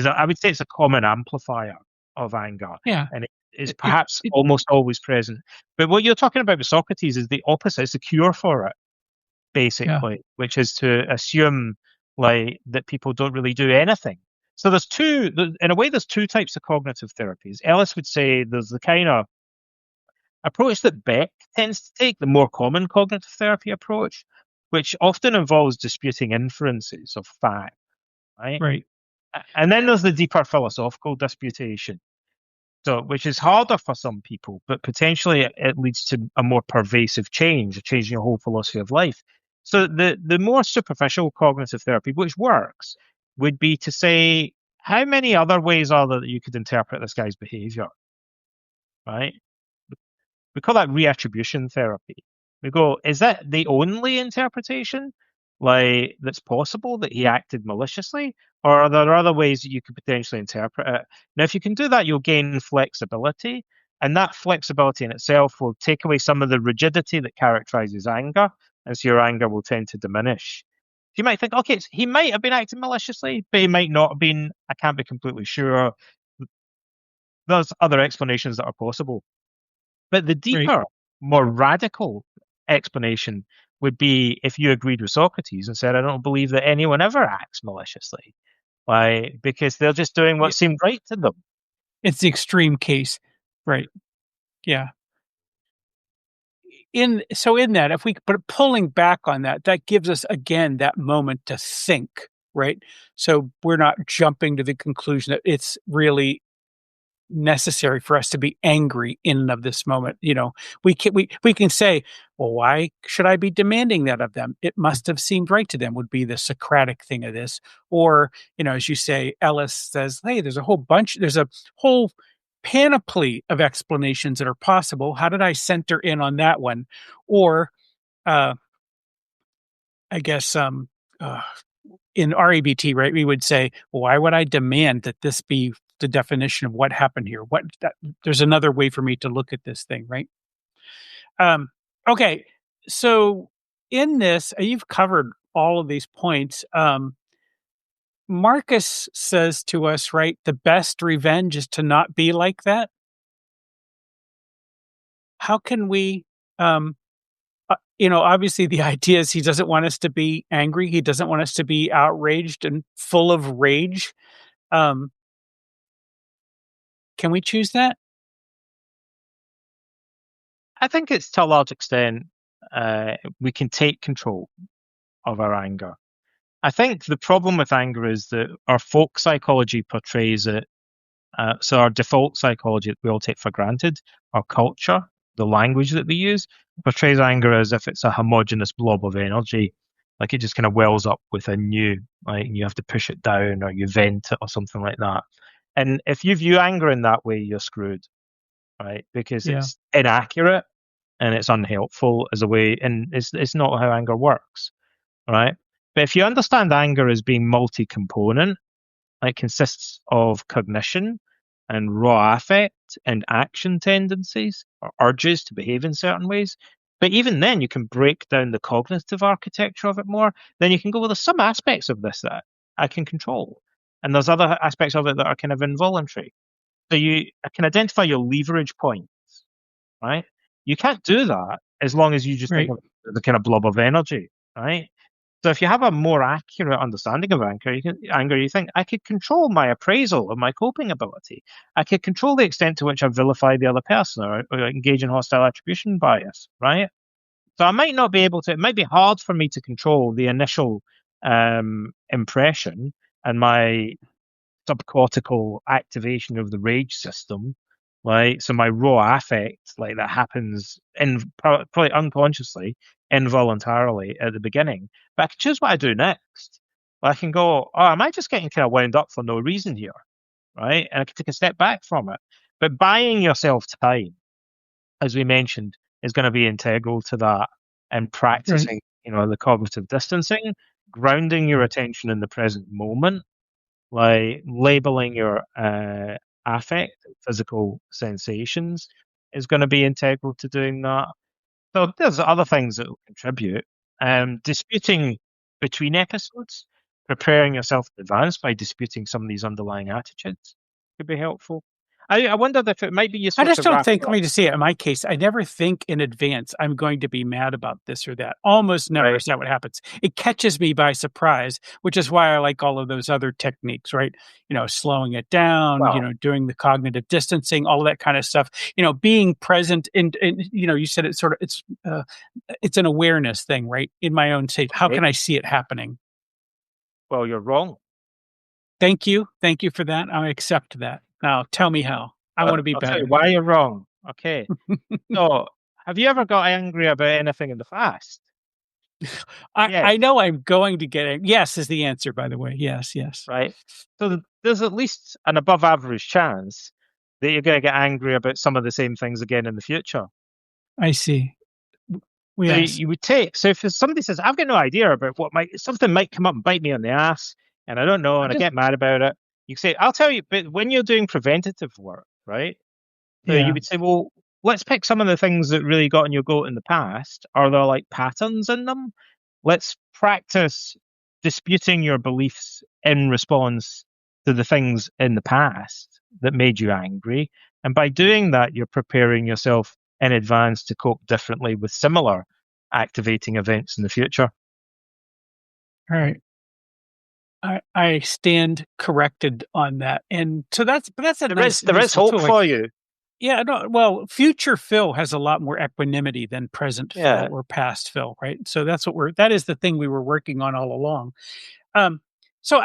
I would say it's a common amplifier of anger, Yeah. and it is It, perhaps it, almost always present. But what you're talking about with Socrates is the opposite. It's a cure for it, yeah. basically, which is to assume like that people don't really do anything. So in a way, there's two types of cognitive therapies. Ellis would say there's the kind of approach that Beck tends to take, the more common cognitive therapy approach, which often involves disputing inferences of fact, right? Right. And then there's the deeper philosophical disputation. So, which is harder for some people, but potentially it leads to a more pervasive change, a change in your whole philosophy of life. So, the more superficial cognitive therapy, which works, would be to say, how many other ways are there that you could interpret this guy's behavior, right? We call that reattribution therapy. We go, is that the only interpretation that's possible that he acted maliciously? Or are there other ways that you could potentially interpret it? Now, if you can do that, you'll gain flexibility. And that flexibility in itself will take away some of the rigidity that characterizes anger. And so your anger will tend to diminish. You might think, okay, he might have been acting maliciously, but he might not have been. I can't be completely sure. There's other explanations that are possible. But the Right. deeper, more radical explanation would be if you agreed with Socrates and said, I don't believe that anyone ever acts maliciously. Why? Because they're just doing what Yeah. seemed right to them. It's the extreme case. Right. Yeah. In that, if we but pulling back on that, that gives us again that moment to think, right? So we're not jumping to the conclusion that it's really necessary for us to be angry in and of this moment. We can say, well, why should I be demanding that of them? It must have seemed right to them, would be the Socratic thing of this. Or, as you say, Ellis says, hey, there's a whole panoply of explanations that are possible. How did I center in on that one? Or uh I guess uh in REBT, right, we would say, well, why would I demand that this be the definition of what happened here? There's another way for me to look at this thing, right? Um, okay, so in this, you've covered all of these points. Marcus says to us, right, the best revenge is to not be like that. How can we, obviously the idea is he doesn't want us to be angry. He doesn't want us to be outraged and full of rage. Um, can we choose that? I think it's to a large extent we can take control of our anger. I think the problem with anger is that our folk psychology portrays it. So our default psychology that we all take for granted, our culture the language that they use, portrays anger as if it's a homogeneous blob of energy, like it just kind of wells up within you, like and you have to push it down or you vent it or something like that. And if you view anger in that way, you're screwed, right? Because Yeah. it's inaccurate and it's unhelpful as a way, and it's not how anger works, right? But if you understand anger as being multi-component, it consists of cognition and raw affect and action tendencies or urges to behave in certain ways. But even then, you can break down the cognitive architecture of it more. Then you can go, well, there's some aspects of this that I can control. And there's other aspects of it that are kind of involuntary. So you I can identify your leverage points, right? You can't do that as long as you just think Right. of it as a kind of blob of energy, right? So if you have a more accurate understanding of anger, you think I could control my appraisal of my coping ability. I could control the extent to which I vilify the other person or engage in hostile attribution bias, right? So I might not be able to. It might be hard for me to control the initial impression and my subcortical activation of the rage system, right? So my raw affect, like that happens probably unconsciously, involuntarily at the beginning. But I can choose what I do next. I can go, oh, am I just getting kind of wound up for no reason here, right? And I can take a step back from it. But buying yourself time, as we mentioned, is going to be integral to that and Right. practicing, the cognitive distancing, grounding your attention in the present moment, like labeling your affect, physical sensations, is going to be integral to doing that. So there's other things that will contribute. Disputing between episodes, preparing yourself in advance by disputing some of these underlying attitudes could be helpful. I wondered if it might be I useful just to don't wrap think, it let up, me just say it in my case, I never think in advance I'm going to be mad about this or that. Almost never right? is that what happens. It catches me by surprise, which is why I like all of those other techniques, right? Slowing it down, Well, doing the cognitive distancing, all that kind of stuff. Being present in you said it's an awareness thing, right? In my own state. How okay. can I see it happening? Well, you're wrong. Thank you. Thank you for that. I accept that. Now tell me how. I want to be I'll tell you better. why you're wrong. Okay. So, have you ever got angry about anything in the past? I Yes. know I'm going to get it. Yes is the answer, by the way. Yes, yes. Right? So there's at least an above average chance that you're going to get angry about some of the same things again in the future. I see. So Yes. you would take, so if somebody says, I've got no idea about something might come up and bite me on the ass, and I don't know, I and I just get mad about it, you say, I'll tell you, but when you're doing preventative work, right? So you yeah. would say, well, let's pick some of the things that really got in your goat in the past. Are there like patterns in them? Let's practice disputing your beliefs in response to the things in the past that made you angry. And by doing that, you're preparing yourself in advance to cope differently with similar activating events in the future. All right. I stand corrected on that. And so that's a There nice is there is useful hope tool. Like, for you. yeah, no, well, future Phil has a lot more equanimity than present Phil Yeah. or past Phil, right? So that is the thing we were working on all along. Um, so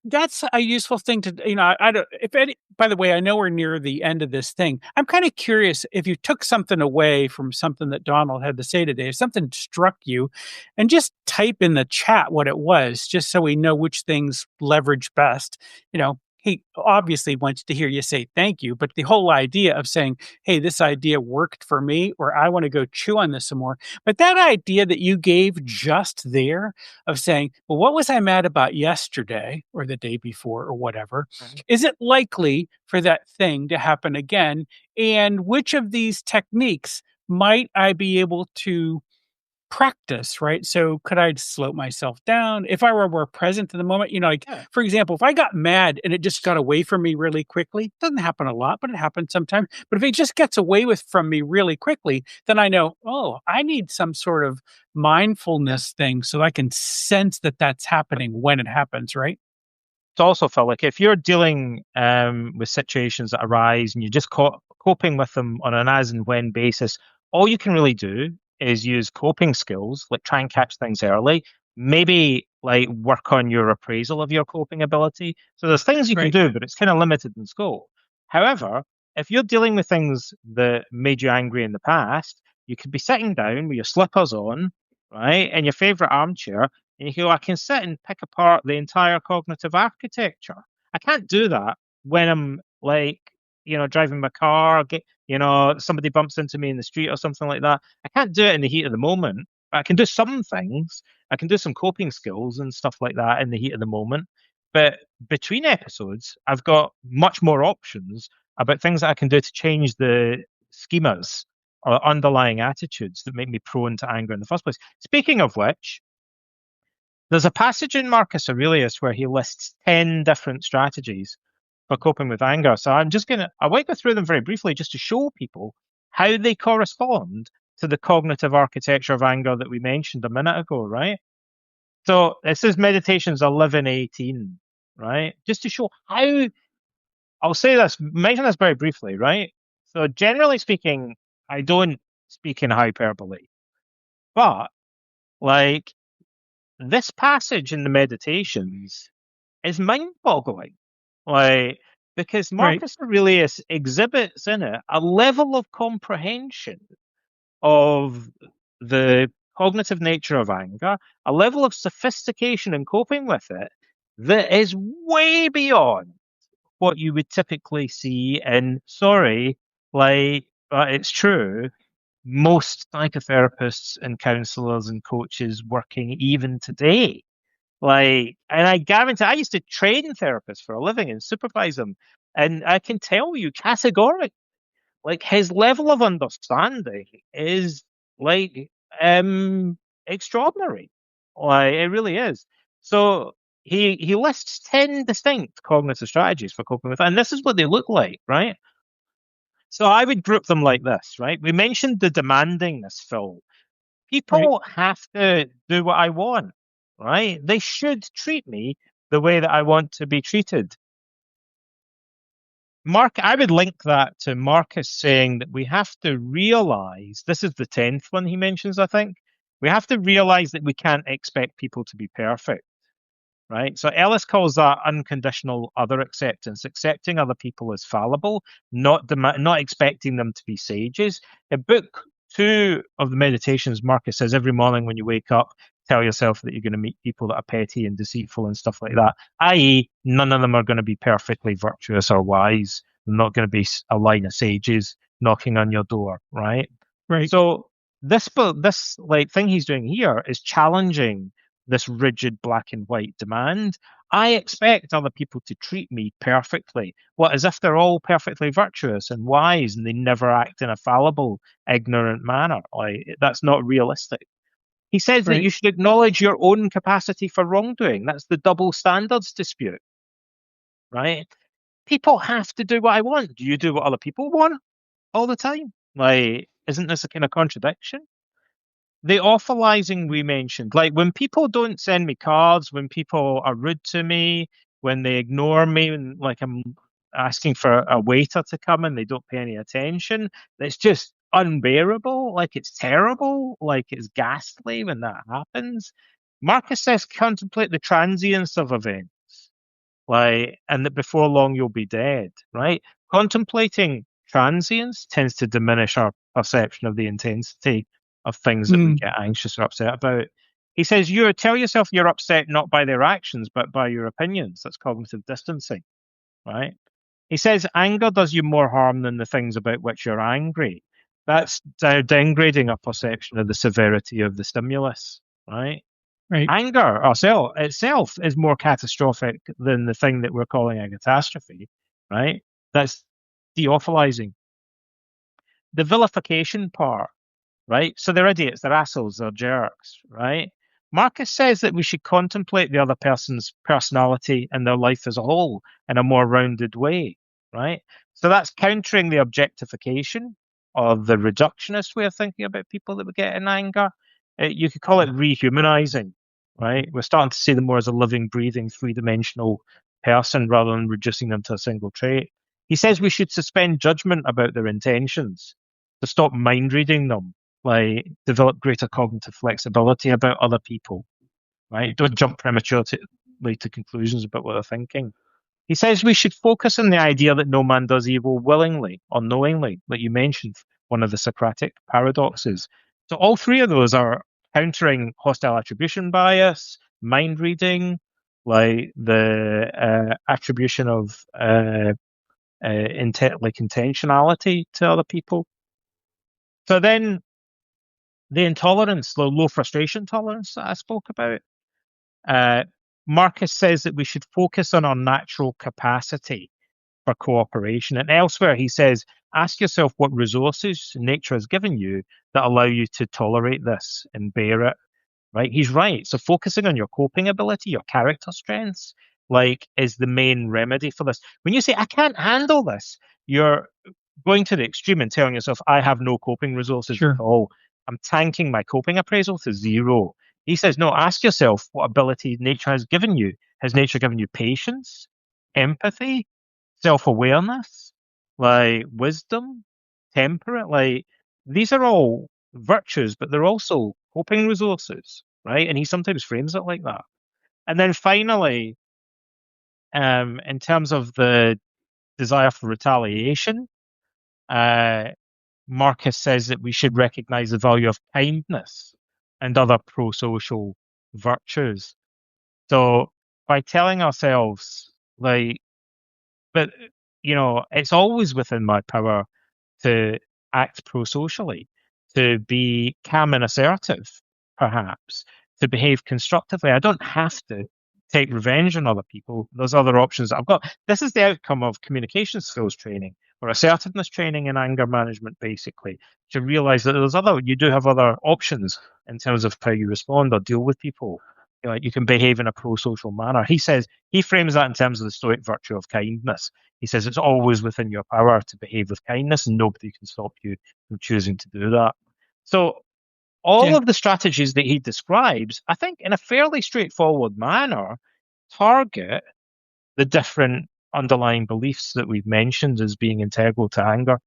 that's a useful thing to I don't if any by the way, I know we're near the end of this thing. I'm kind of curious if you took something away from something that Donald had to say today, if something struck you, and just type in the chat what it was, just so we know which things leverage best. He obviously wants to hear you say thank you, but the whole idea of saying, hey, this idea worked for me, or I want to go chew on this some more. But that idea that you gave just there of saying, well, what was I mad about yesterday or the day before or whatever? Mhm. Is it likely for that thing to happen again? And which of these techniques might I be able to practice, right? So could I slow myself down if I were more present in the moment? Like Yeah. for example, if I got mad and it just got away from me really quickly, doesn't happen a lot, but it happens sometimes. But if it just gets away with from me really quickly, then I know, oh, I need some sort of mindfulness thing so I can sense that that's happening when it happens, right? It's also felt like if you're dealing with situations that arise and you're just coping with them on an as and when basis, all you can really do is use coping skills, like try and catch things early, maybe like work on your appraisal of your coping ability. So there's things you can Right. do, but it's kind of limited in scope. However, if you're dealing with things that made you angry in the past, you could be sitting down with your slippers on, right, in your favorite armchair, and you go, I can sit and pick apart the entire cognitive architecture. I can't do that when I'm like, driving my car, somebody bumps into me in the street or something like that. I can't do it in the heat of the moment. But I can do some things. I can do some coping skills and stuff like that in the heat of the moment. But between episodes, I've got much more options about things that I can do to change the schemas or underlying attitudes that make me prone to anger in the first place. Speaking of which, there's a passage in Marcus Aurelius where he lists 10 different strategies for coping with anger. So I want to go through them very briefly just to show people how they correspond to the cognitive architecture of anger that we mentioned a minute ago, right? So this is Meditations 11:18, right? Just to show how, I'll say this, mention this very briefly, right? So generally speaking, I don't speak in hyperbole, but like this passage in the Meditations is mind-boggling, like because Right. Marcus Aurelius exhibits in it a level of comprehension of the cognitive nature of anger, a level of sophistication in coping with it that is way beyond what you would typically see in, sorry, like, but it's true, most psychotherapists and counselors and coaches working even today. Like, and I guarantee, I used to train therapists for a living and supervise them. And I can tell you categorically, like, his level of understanding is like extraordinary. Like, it really is. So he lists 10 distinct cognitive strategies for coping with, and this is what they look like, right? So I would group them like this, right? We mentioned the demandingness, Phil. Right. People have to do what I want, right? They should treat me the way that I want to be treated. I would link that to Marcus saying that we have to realize this is the 10th one he mentions, I think. We have to realize that we can't expect people to be perfect, right? So Ellis calls that unconditional other acceptance, accepting other people as fallible, not expecting them to be sages. In book two of the meditations, Marcus says every morning when you wake up, tell yourself that you're going to meet people that are petty and deceitful and stuff like that. I.e., none of them are going to be perfectly virtuous or wise. They're not going to be a line of sages knocking on your door, right? Right. So this like thing he's doing here is challenging this rigid black and white demand. I expect other people to treat me perfectly. What, as if they're all perfectly virtuous and wise and they never act in a fallible, ignorant manner? Like, that's not realistic. He says that Right. you should acknowledge your own capacity for wrongdoing. That's the double standards dispute, right? People have to do what I want. Do you do what other people want all the time? Like, isn't this a kind of contradiction? The awfulizing we mentioned, like when people don't send me cards, when people are rude to me, when they ignore me, and like I'm asking for a waiter to come and they don't pay any attention, it's just unbearable. Like it's terrible. Like it's ghastly when that happens. Marcus says contemplate the transience of events, like, and that before long you'll be dead, right? Contemplating transience tends to diminish our perception of the intensity of things that we Mm. get anxious or upset about. He says, you tell yourself you're upset not by their actions, but by your opinions. That's cognitive distancing, right? He says, anger does you more harm than the things about which you're angry. That's downgrading our perception of the severity of the stimulus, right? Right. Anger ourself itself is more catastrophic than the thing that we're calling a catastrophe, right? That's deawfulizing. The vilification part, right? So they're idiots, they're assholes, they're jerks, right? Marcus says that we should contemplate the other person's personality and their life as a whole in a more rounded way, right? So that's countering the objectification or the reductionist way of thinking about people that we get in anger. You could call it rehumanizing, right? We're starting to see them more as a living, breathing, three-dimensional person rather than reducing them to a single trait. He says we should suspend judgment about their intentions to stop mind reading them, like develop greater cognitive flexibility about other people, right? Don't jump prematurely to conclusions about what they're thinking. He says we should focus on the idea that no man does evil willingly or knowingly, like you mentioned, one of the Socratic paradoxes. So all three of those are countering hostile attribution bias, mind reading, like the attribution of like intentionality to other people. So then the intolerance, the low frustration tolerance that I spoke about, uh, Marcus says that we should focus on our natural capacity for cooperation. And elsewhere, he says, ask yourself what resources nature has given you that allow you to tolerate this and bear it. Right? He's right. So focusing on your coping ability, your character strengths, like, is the main remedy for this. When you say, I can't handle this, you're going to the extreme and telling yourself, I have no coping resources at Sure. all. I'm tanking my coping appraisal to zero. He says, no, ask yourself what ability nature has given you. Has nature given you patience, empathy, self-awareness, like wisdom, temperate? Like, these are all virtues, but they're also coping resources, right? And he sometimes frames it like that. And then finally, in terms of the desire for retaliation, uh, Marcus says that we should recognize the value of kindness and other pro-social virtues. So by telling ourselves, like, but it's always within my power to act pro-socially, to be calm and assertive, perhaps, to behave constructively. I don't have to take revenge on other people. There's other options that I've got. This is the outcome of communication skills training or assertiveness training and anger management, basically, to realize that you do have other options in terms of how you respond or deal with people. You can behave in a pro-social manner. He frames that in terms of the Stoic virtue of kindness. He says it's always within your power to behave with kindness, and nobody can stop you from choosing to do that. So all Yeah. of the strategies that he describes, I think, in a fairly straightforward manner, target the different underlying beliefs that we've mentioned as being integral to anger.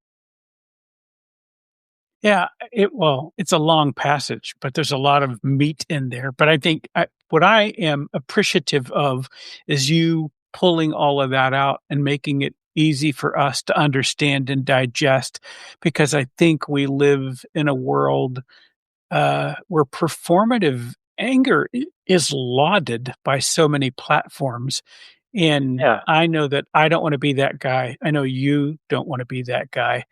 Yeah, it's a long passage, but there's a lot of meat in there. But I think what I am appreciative of is you pulling all of that out and making it easy for us to understand and digest, because I think we live in a world where performative anger is lauded by so many platforms. And Yeah. I know that I don't want to be that guy. I know you don't want to be that guy.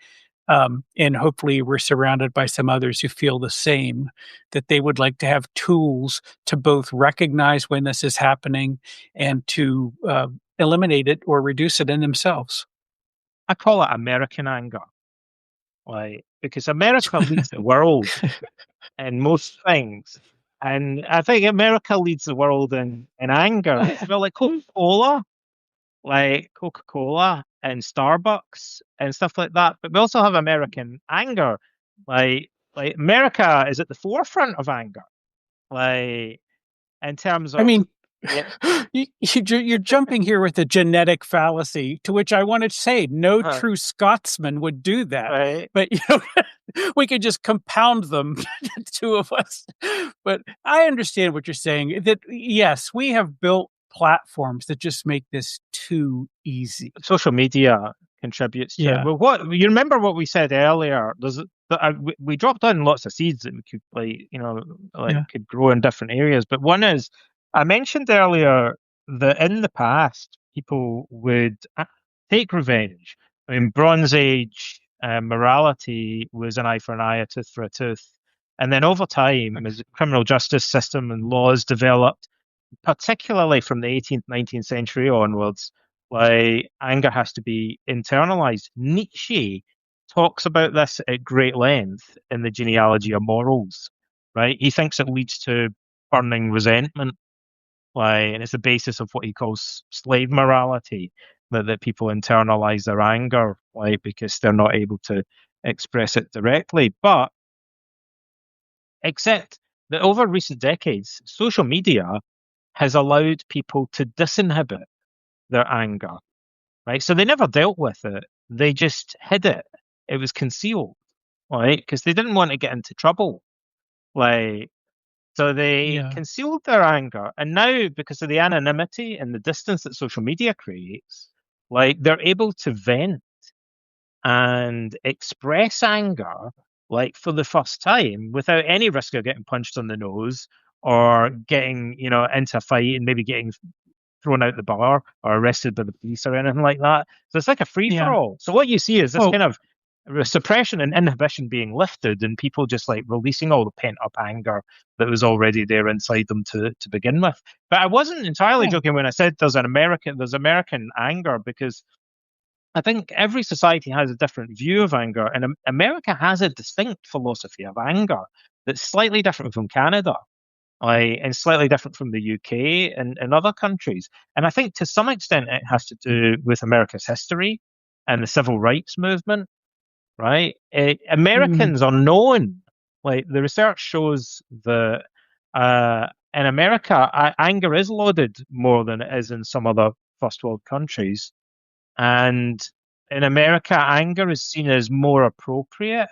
And hopefully, we're surrounded by some others who feel the same, that they would like to have tools to both recognize when this is happening and to eliminate it or reduce it in themselves. I call it American anger, like, because America leads the world in most things. And I think America leads the world in anger. Well, like Coca-Cola and Starbucks and stuff like that. But we also have American anger. Like America is at the forefront of anger. Like, in terms I of, mean, yeah, you're jumping here with a genetic fallacy, to which I want to say no uh, true Scotsman would do that. right. But we could just compound them, the two of us. But I understand what you're saying. That yes, we have built platforms that just make this too easy. Social media contributes to it. Yeah, Well, what you remember what we said earlier? We dropped down lots of seeds that we could, yeah, could grow in different areas. But one is, I mentioned earlier that in the past people would take revenge. I mean, Bronze Age morality was an eye for an eye, a tooth for a tooth. And then over time, as the criminal justice system and laws developed, particularly from the 18th, 19th century onwards, like, anger has to be internalized. Nietzsche talks about this at great length in the genealogy of morals, right? He thinks it leads to burning resentment, like, and it's the basis of what he calls slave morality, that people internalize their anger, like, because they're not able to express it directly. But except that over recent decades, social media has allowed people to disinhibit their anger, right? So they never dealt with it. They just hid it. It was concealed, right? Because they didn't want to get into trouble. Like, So they Yeah. concealed their anger. And now, because of the anonymity and the distance that social media creates, like they're able to vent and express anger like for the first time without any risk of getting punched on the nose or getting, into a fight and maybe getting thrown out the bar or arrested by the police or anything like that. So it's like a free for Yeah. all. So what you see is this Well, kind of suppression and inhibition being lifted and people just like releasing all the pent up anger that was already there inside them to begin with. But I wasn't entirely yeah. joking when I said there's American anger because I think every society has a different view of anger, and America has a distinct philosophy of anger that's slightly different from Canada, and slightly different from the UK and other countries. And I think to some extent it has to do with America's history and the civil rights movement, right? Mm, Americans are known, like the research shows that in America, anger is lauded more than it is in some other first world countries. And in America, anger is seen as more appropriate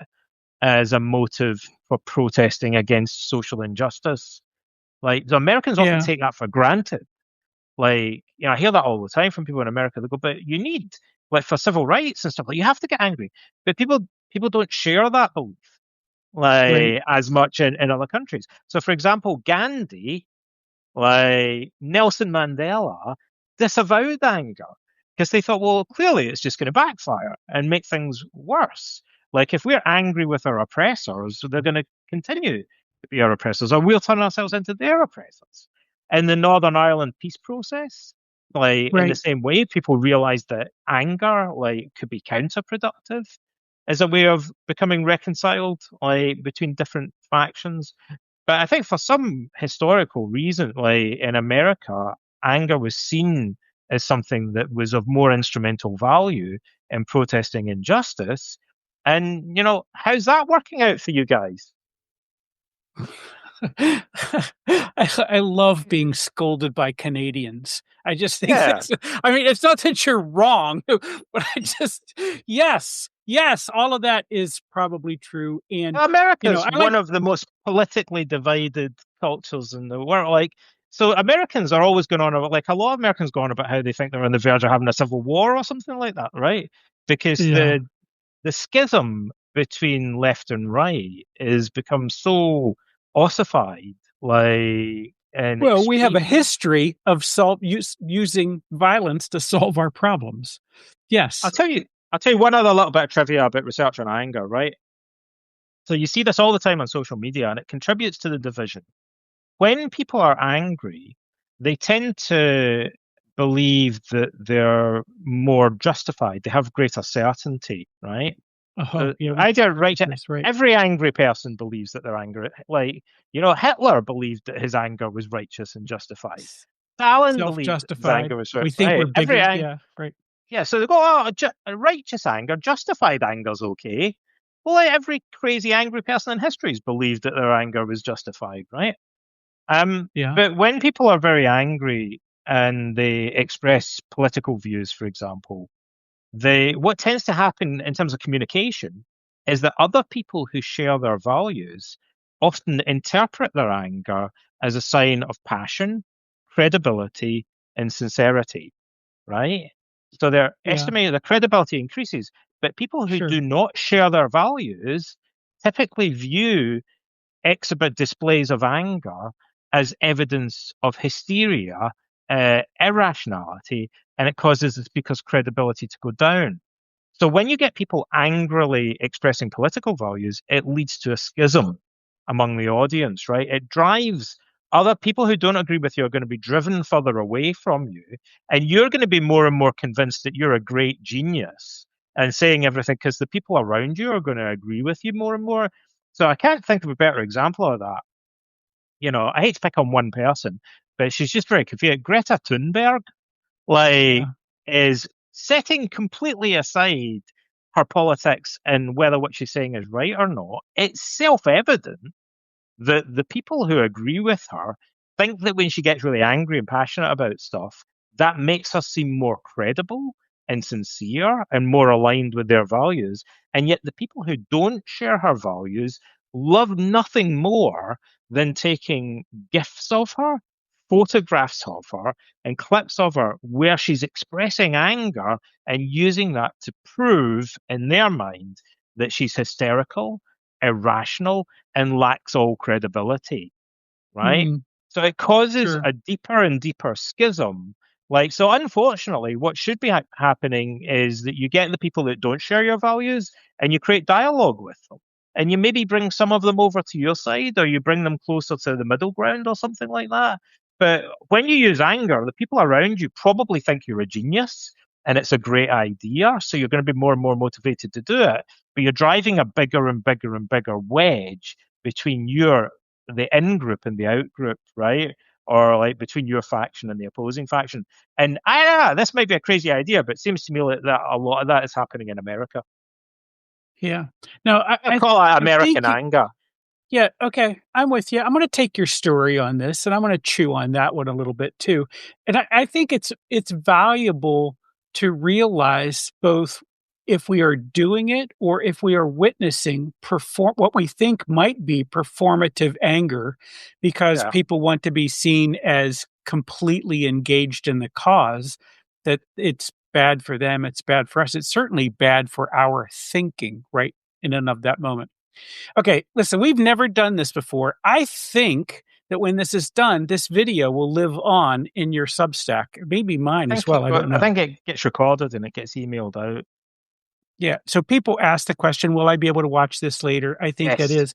as a motive for protesting against social injustice. Like the Americans often yeah. take that for granted. Like, I hear that all the time from people in America. They go, but you need, like, for civil rights and stuff, like, you have to get angry. But people don't share that belief, Right. like, as much in other countries. So, for example, Gandhi, like Nelson Mandela, disavowed anger because they thought, well, clearly it's just going to backfire and make things worse. Like if we're angry with our oppressors, they're going to continue to be our oppressors, or we'll turn ourselves into their oppressors. In the Northern Ireland peace process, like in the Right. same way, people realized that anger, like, could be counterproductive as a way of becoming reconciled, like between different factions. But I think for some historical reason, like in America, anger was seen as something that was of more instrumental value in protesting injustice. And, how's that working out for you guys? I love being scolded by Canadians. I just think Yeah. that's I mean, it's not that you're wrong, but I just yes, yes, all of that is probably true, and, America's I like one of the most politically divided cultures in the world. Like, so Americans are always going on about, like, a lot of Americans go on about how they think they're on the verge of having a civil war or something like that, right? Because yeah. the schism between left and right is become so ossified, like, and Well, we have a extreme. history of using violence to solve our problems. I'll Yes. tell you, I'll tell you one other little bit of trivia about research on anger, right? So you see this all the time on social media, and it contributes to the division. When people are angry, they tend to believe that they're more justified. They have greater certainty, right? Oh, So yeah, I did right. that's right. Every angry person believes that they're angry. Like, Hitler believed that his anger was righteous and justified. Stalin believed that his Self-justified. anger was We think we're right. bigger. Yeah, right. Yeah. So they go, oh, righteous anger, justified anger's okay. Well, like, every crazy angry person in history's believed that their anger was justified, right? Yeah, But when people are very angry and they express political views, for example, what tends to happen in terms of communication is that other people who share their values often interpret their anger as a sign of passion, credibility, and sincerity, right? So their yeah, estimated their credibility increases, but people who do sure. not share their values typically view exhibit displays of anger as evidence of hysteria, irrationality, and it causes the speaker's credibility to go down. So when you get people angrily expressing political values, it leads to a schism among the audience, right? It drives other people who don't agree with you are going to be driven further away from you, and you're going to be more and more convinced that you're a great genius and saying everything because the people around you are going to agree with you more and more. So I can't think of a better example of that. I hate to pick on one person, but she's just very confused. Greta Thunberg, like, Yeah, is setting completely aside her politics and whether what she's saying is right or not. It's self-evident that the people who agree with her think that when she gets really angry and passionate about stuff, that makes her seem more credible and sincere and more aligned with their values. And yet the people who don't share her values love nothing more than taking gifs of her, photographs of her, and clips of her where she's expressing anger and using that to prove in their mind that she's hysterical, irrational, and lacks all credibility, right? Mm, So it causes sure. a deeper and deeper schism. Like, so unfortunately, what should be happening is that you get the people that don't share your values and you create dialogue with them. And you maybe bring some of them over to your side or you bring them closer to the middle ground or something like that. But when you use anger, the people around you probably think you're a genius and it's a great idea. So you're going to be more and more motivated to do it. But you're driving a bigger and bigger and bigger wedge between the in group and the out group, right? Or like between your faction and the opposing faction. And I don't know, this might be a crazy idea, but it seems to me like that a lot of that is happening in America. Yeah. No, I call it I American think you, anger. yeah, okay. I'm with you. I'm going to take your story on this and I'm going to chew on that one a little bit too. And I think it's valuable to realize both if we are doing it or if we are witnessing perform what we think might be performative anger because Yeah. people want to be seen as completely engaged in the cause, that it's bad for them, it's bad for us. It's certainly bad for our thinking, right? In and of that moment. Okay, listen, we've never done this before. I think that when this is done, this video will live on in your Substack, maybe mine as well. I don't I know. think it gets recorded and it gets emailed out. Yeah. So people ask the question, will I be able to watch this later? I think that Yes. is.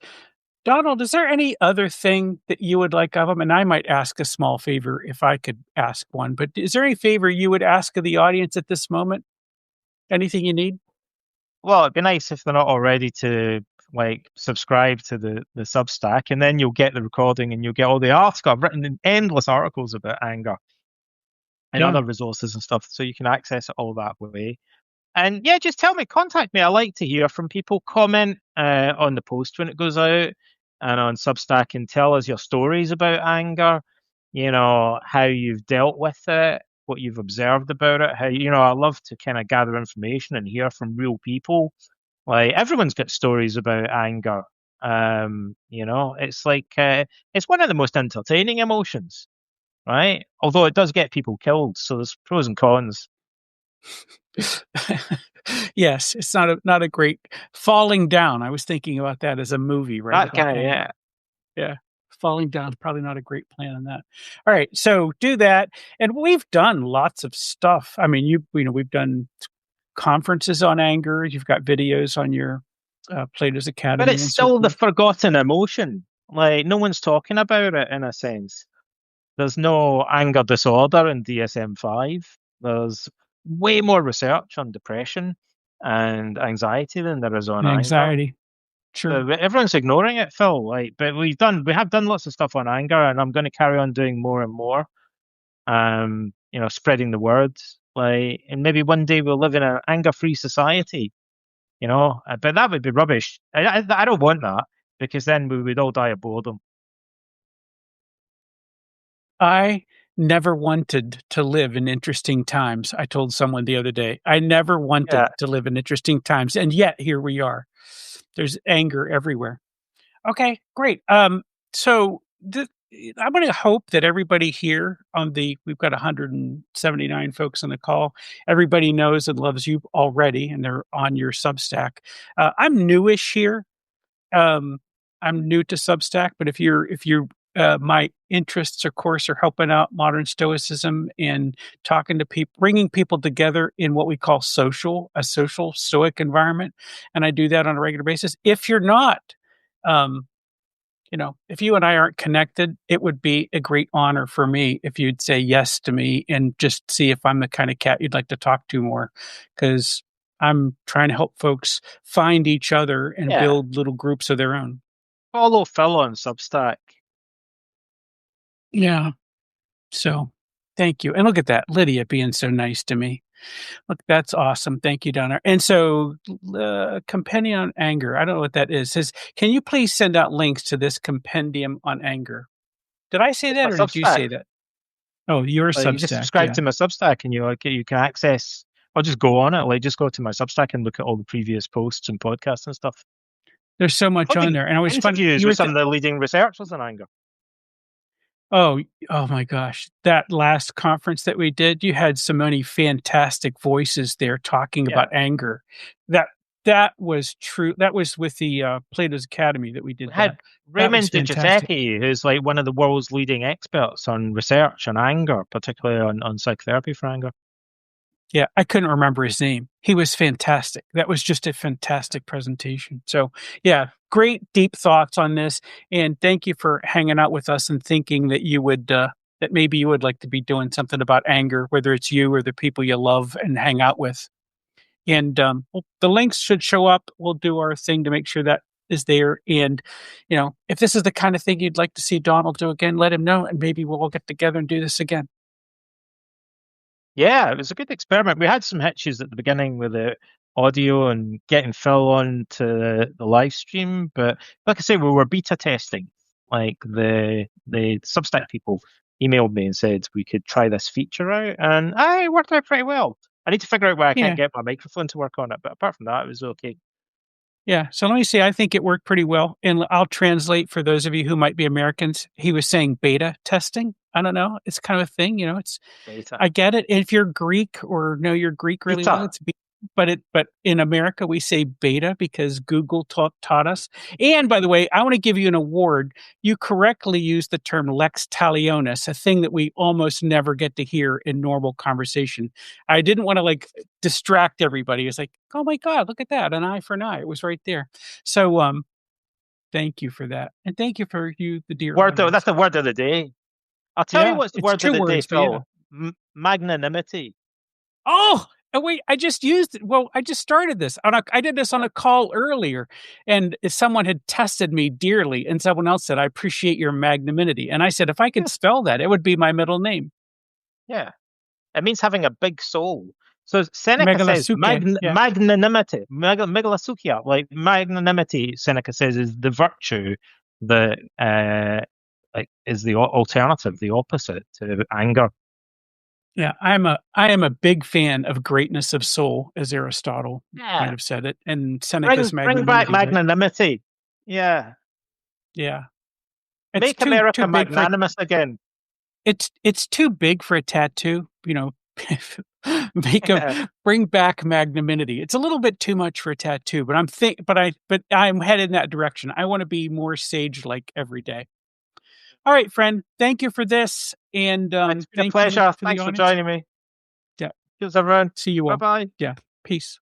Donald, is there any other thing that you would like of them? And I might ask a small favor if I could ask one, but is there any favor you would ask of the audience at this moment? Anything you need? Well, it'd be nice if they're not already to like subscribe to the Substack, and then you'll get the recording and you'll get all the articles. I've written endless articles about anger and Yeah. other resources and stuff, so you can access it all that way. And yeah, just tell me, contact me. I like to hear from people. Comment on the post when it goes out and on Substack and tell us your stories about anger, how you've dealt with it, what you've observed about it. I love to kind of gather information and hear from real people. Like everyone's got stories about anger. It's like it's one of the most entertaining emotions, right? Although it does get people killed, so there's pros and cons. Yes, it's not a great falling down. I was thinking about that as a movie, right? That About kind of anger. yeah. Yeah. Falling down is probably not a great plan on that. All right, so do that, and we've done lots of stuff. I mean, we've done conferences on anger. You've got videos on your Plato's But Academy it's and so still the forth. forgotten emotion. Like no one's talking about it in a sense. There's no anger disorder in DSM-5. There's way more research on depression and anxiety than there is on And anger. anxiety. Sure. So everyone's ignoring it, Phil. Like, but we have done lots of stuff on anger, and I'm going to carry on doing more and more. Spreading the word. Like, and maybe one day we'll live in an anger-free society. But that would be rubbish. I don't want that because then we would all die of boredom. I never wanted to live in interesting times. I told someone the other day, I never Yeah, wanted to live in interesting times, and yet here we are. There's anger everywhere. Okay, great. So I'm going to hope that everybody here we've got 179 folks on the call. Everybody knows and loves you already, and they're on your Substack. I'm newish here. Um, I'm new to Substack, but if my interests, of course, are helping out modern Stoicism and talking to people, bringing people together in what we call a social Stoic environment, and I do that on a regular basis. If you're not, um, if you and I aren't connected, it would be a great honor for me if you'd say yes to me and just see if I'm the kind of cat you'd like to talk to more, because I'm trying to help folks find each other and yeah. build little groups of their own. Follow Phil on Substack. Yeah. So thank you. And look at that, Lydia being so nice to me. Look, that's awesome. Thank you, Donna. And so, compendium on anger. I don't know what that is. Says, can you please send out links to this compendium on anger? Did I say It's my that or did you Substack. say that? Oh, your Like you just Substack. subscribe Yeah. to my Substack and you can access. Or just go on it. Like just go to my Substack and look at all the previous posts and podcasts and stuff. There's so much on including there, and it was fun. interviews You were with some of the leading researchers in anger. Oh, oh my gosh. That last conference that we did, you had so many fantastic voices there talking Yeah. about anger. That that was true. That was with the Plato's Academy that we We did that. had That was Raymond de fantastic. Giuseppe, who's like one of the world's leading experts on research on anger, particularly on psychotherapy for anger. Yeah, I couldn't remember his name. He was fantastic. That was just a fantastic presentation. So, yeah, great deep thoughts on this, and thank you for hanging out with us and thinking that you would that maybe you would like to be doing something about anger, whether it's you or the people you love and hang out with. And well, the links should show up. We'll do our thing to make sure that is there. And if this is the kind of thing you'd like to see Donald do again, let him know, and maybe we'll all get together and do this again. Yeah, it was a good experiment. We had some hitches at the beginning with the audio and getting Phil on to the live stream, but like I say, we were beta testing. Like the Substack people emailed me and said we could try this feature out, and it worked out pretty well. I need to figure out why I can't Yeah. get my microphone to work on it, but apart from that, it was okay. Yeah. So let me see. I think it worked pretty well. And I'll translate for those of you who might be Americans. He was saying beta testing. I don't know. It's kind of a thing, it's Beta. I get it. If you're Greek or know your Greek really well, Beta. it's beta. But in America we say beta because Google taught us. And by the way, I want to give you an award. You correctly used the term lex talionis, a thing that we almost never get to hear in normal conversation. I didn't want to distract everybody. It's like, oh my God, look at that. An eye for an eye. It was right there. So thank you for that. And thank you for you, the dear That's audience. the word of the day. I'll tell you Yeah, what's the it's word of two the day, words, but yeah. Phil. Magnanimity. Oh, wait, I just used it. Well, I just started this. I did this on Yeah. a call earlier, and if someone had tested me dearly, and someone else said, "I appreciate your magnanimity," and I said, "If I could Yeah. spell that, it would be my middle name, Yeah. It means having a big soul. So Seneca says Megalasuke." Yeah, magnanimity, megalasukia, like magnanimity, Seneca says, is the virtue that is the alternative, the opposite to anger. yeah. I am a big fan of greatness of soul, as Aristotle might Yeah. have said it, and Seneca's Bring back magnanimity. Right? magnanimity. Yeah. Yeah, it's Make too America big for magnanimous again. it's too big for a tattoo, make Yeah. a bring back magnanimity. It's a little bit too much for a tattoo, but I'm headed in that direction. I want to be more sage-like every day. All right, friend. Thank you for this, and It's been a thank you pleasure. to the Thanks for audience. joining me. Yeah, Cheers, everyone. see you Bye all. bye. Yeah, peace.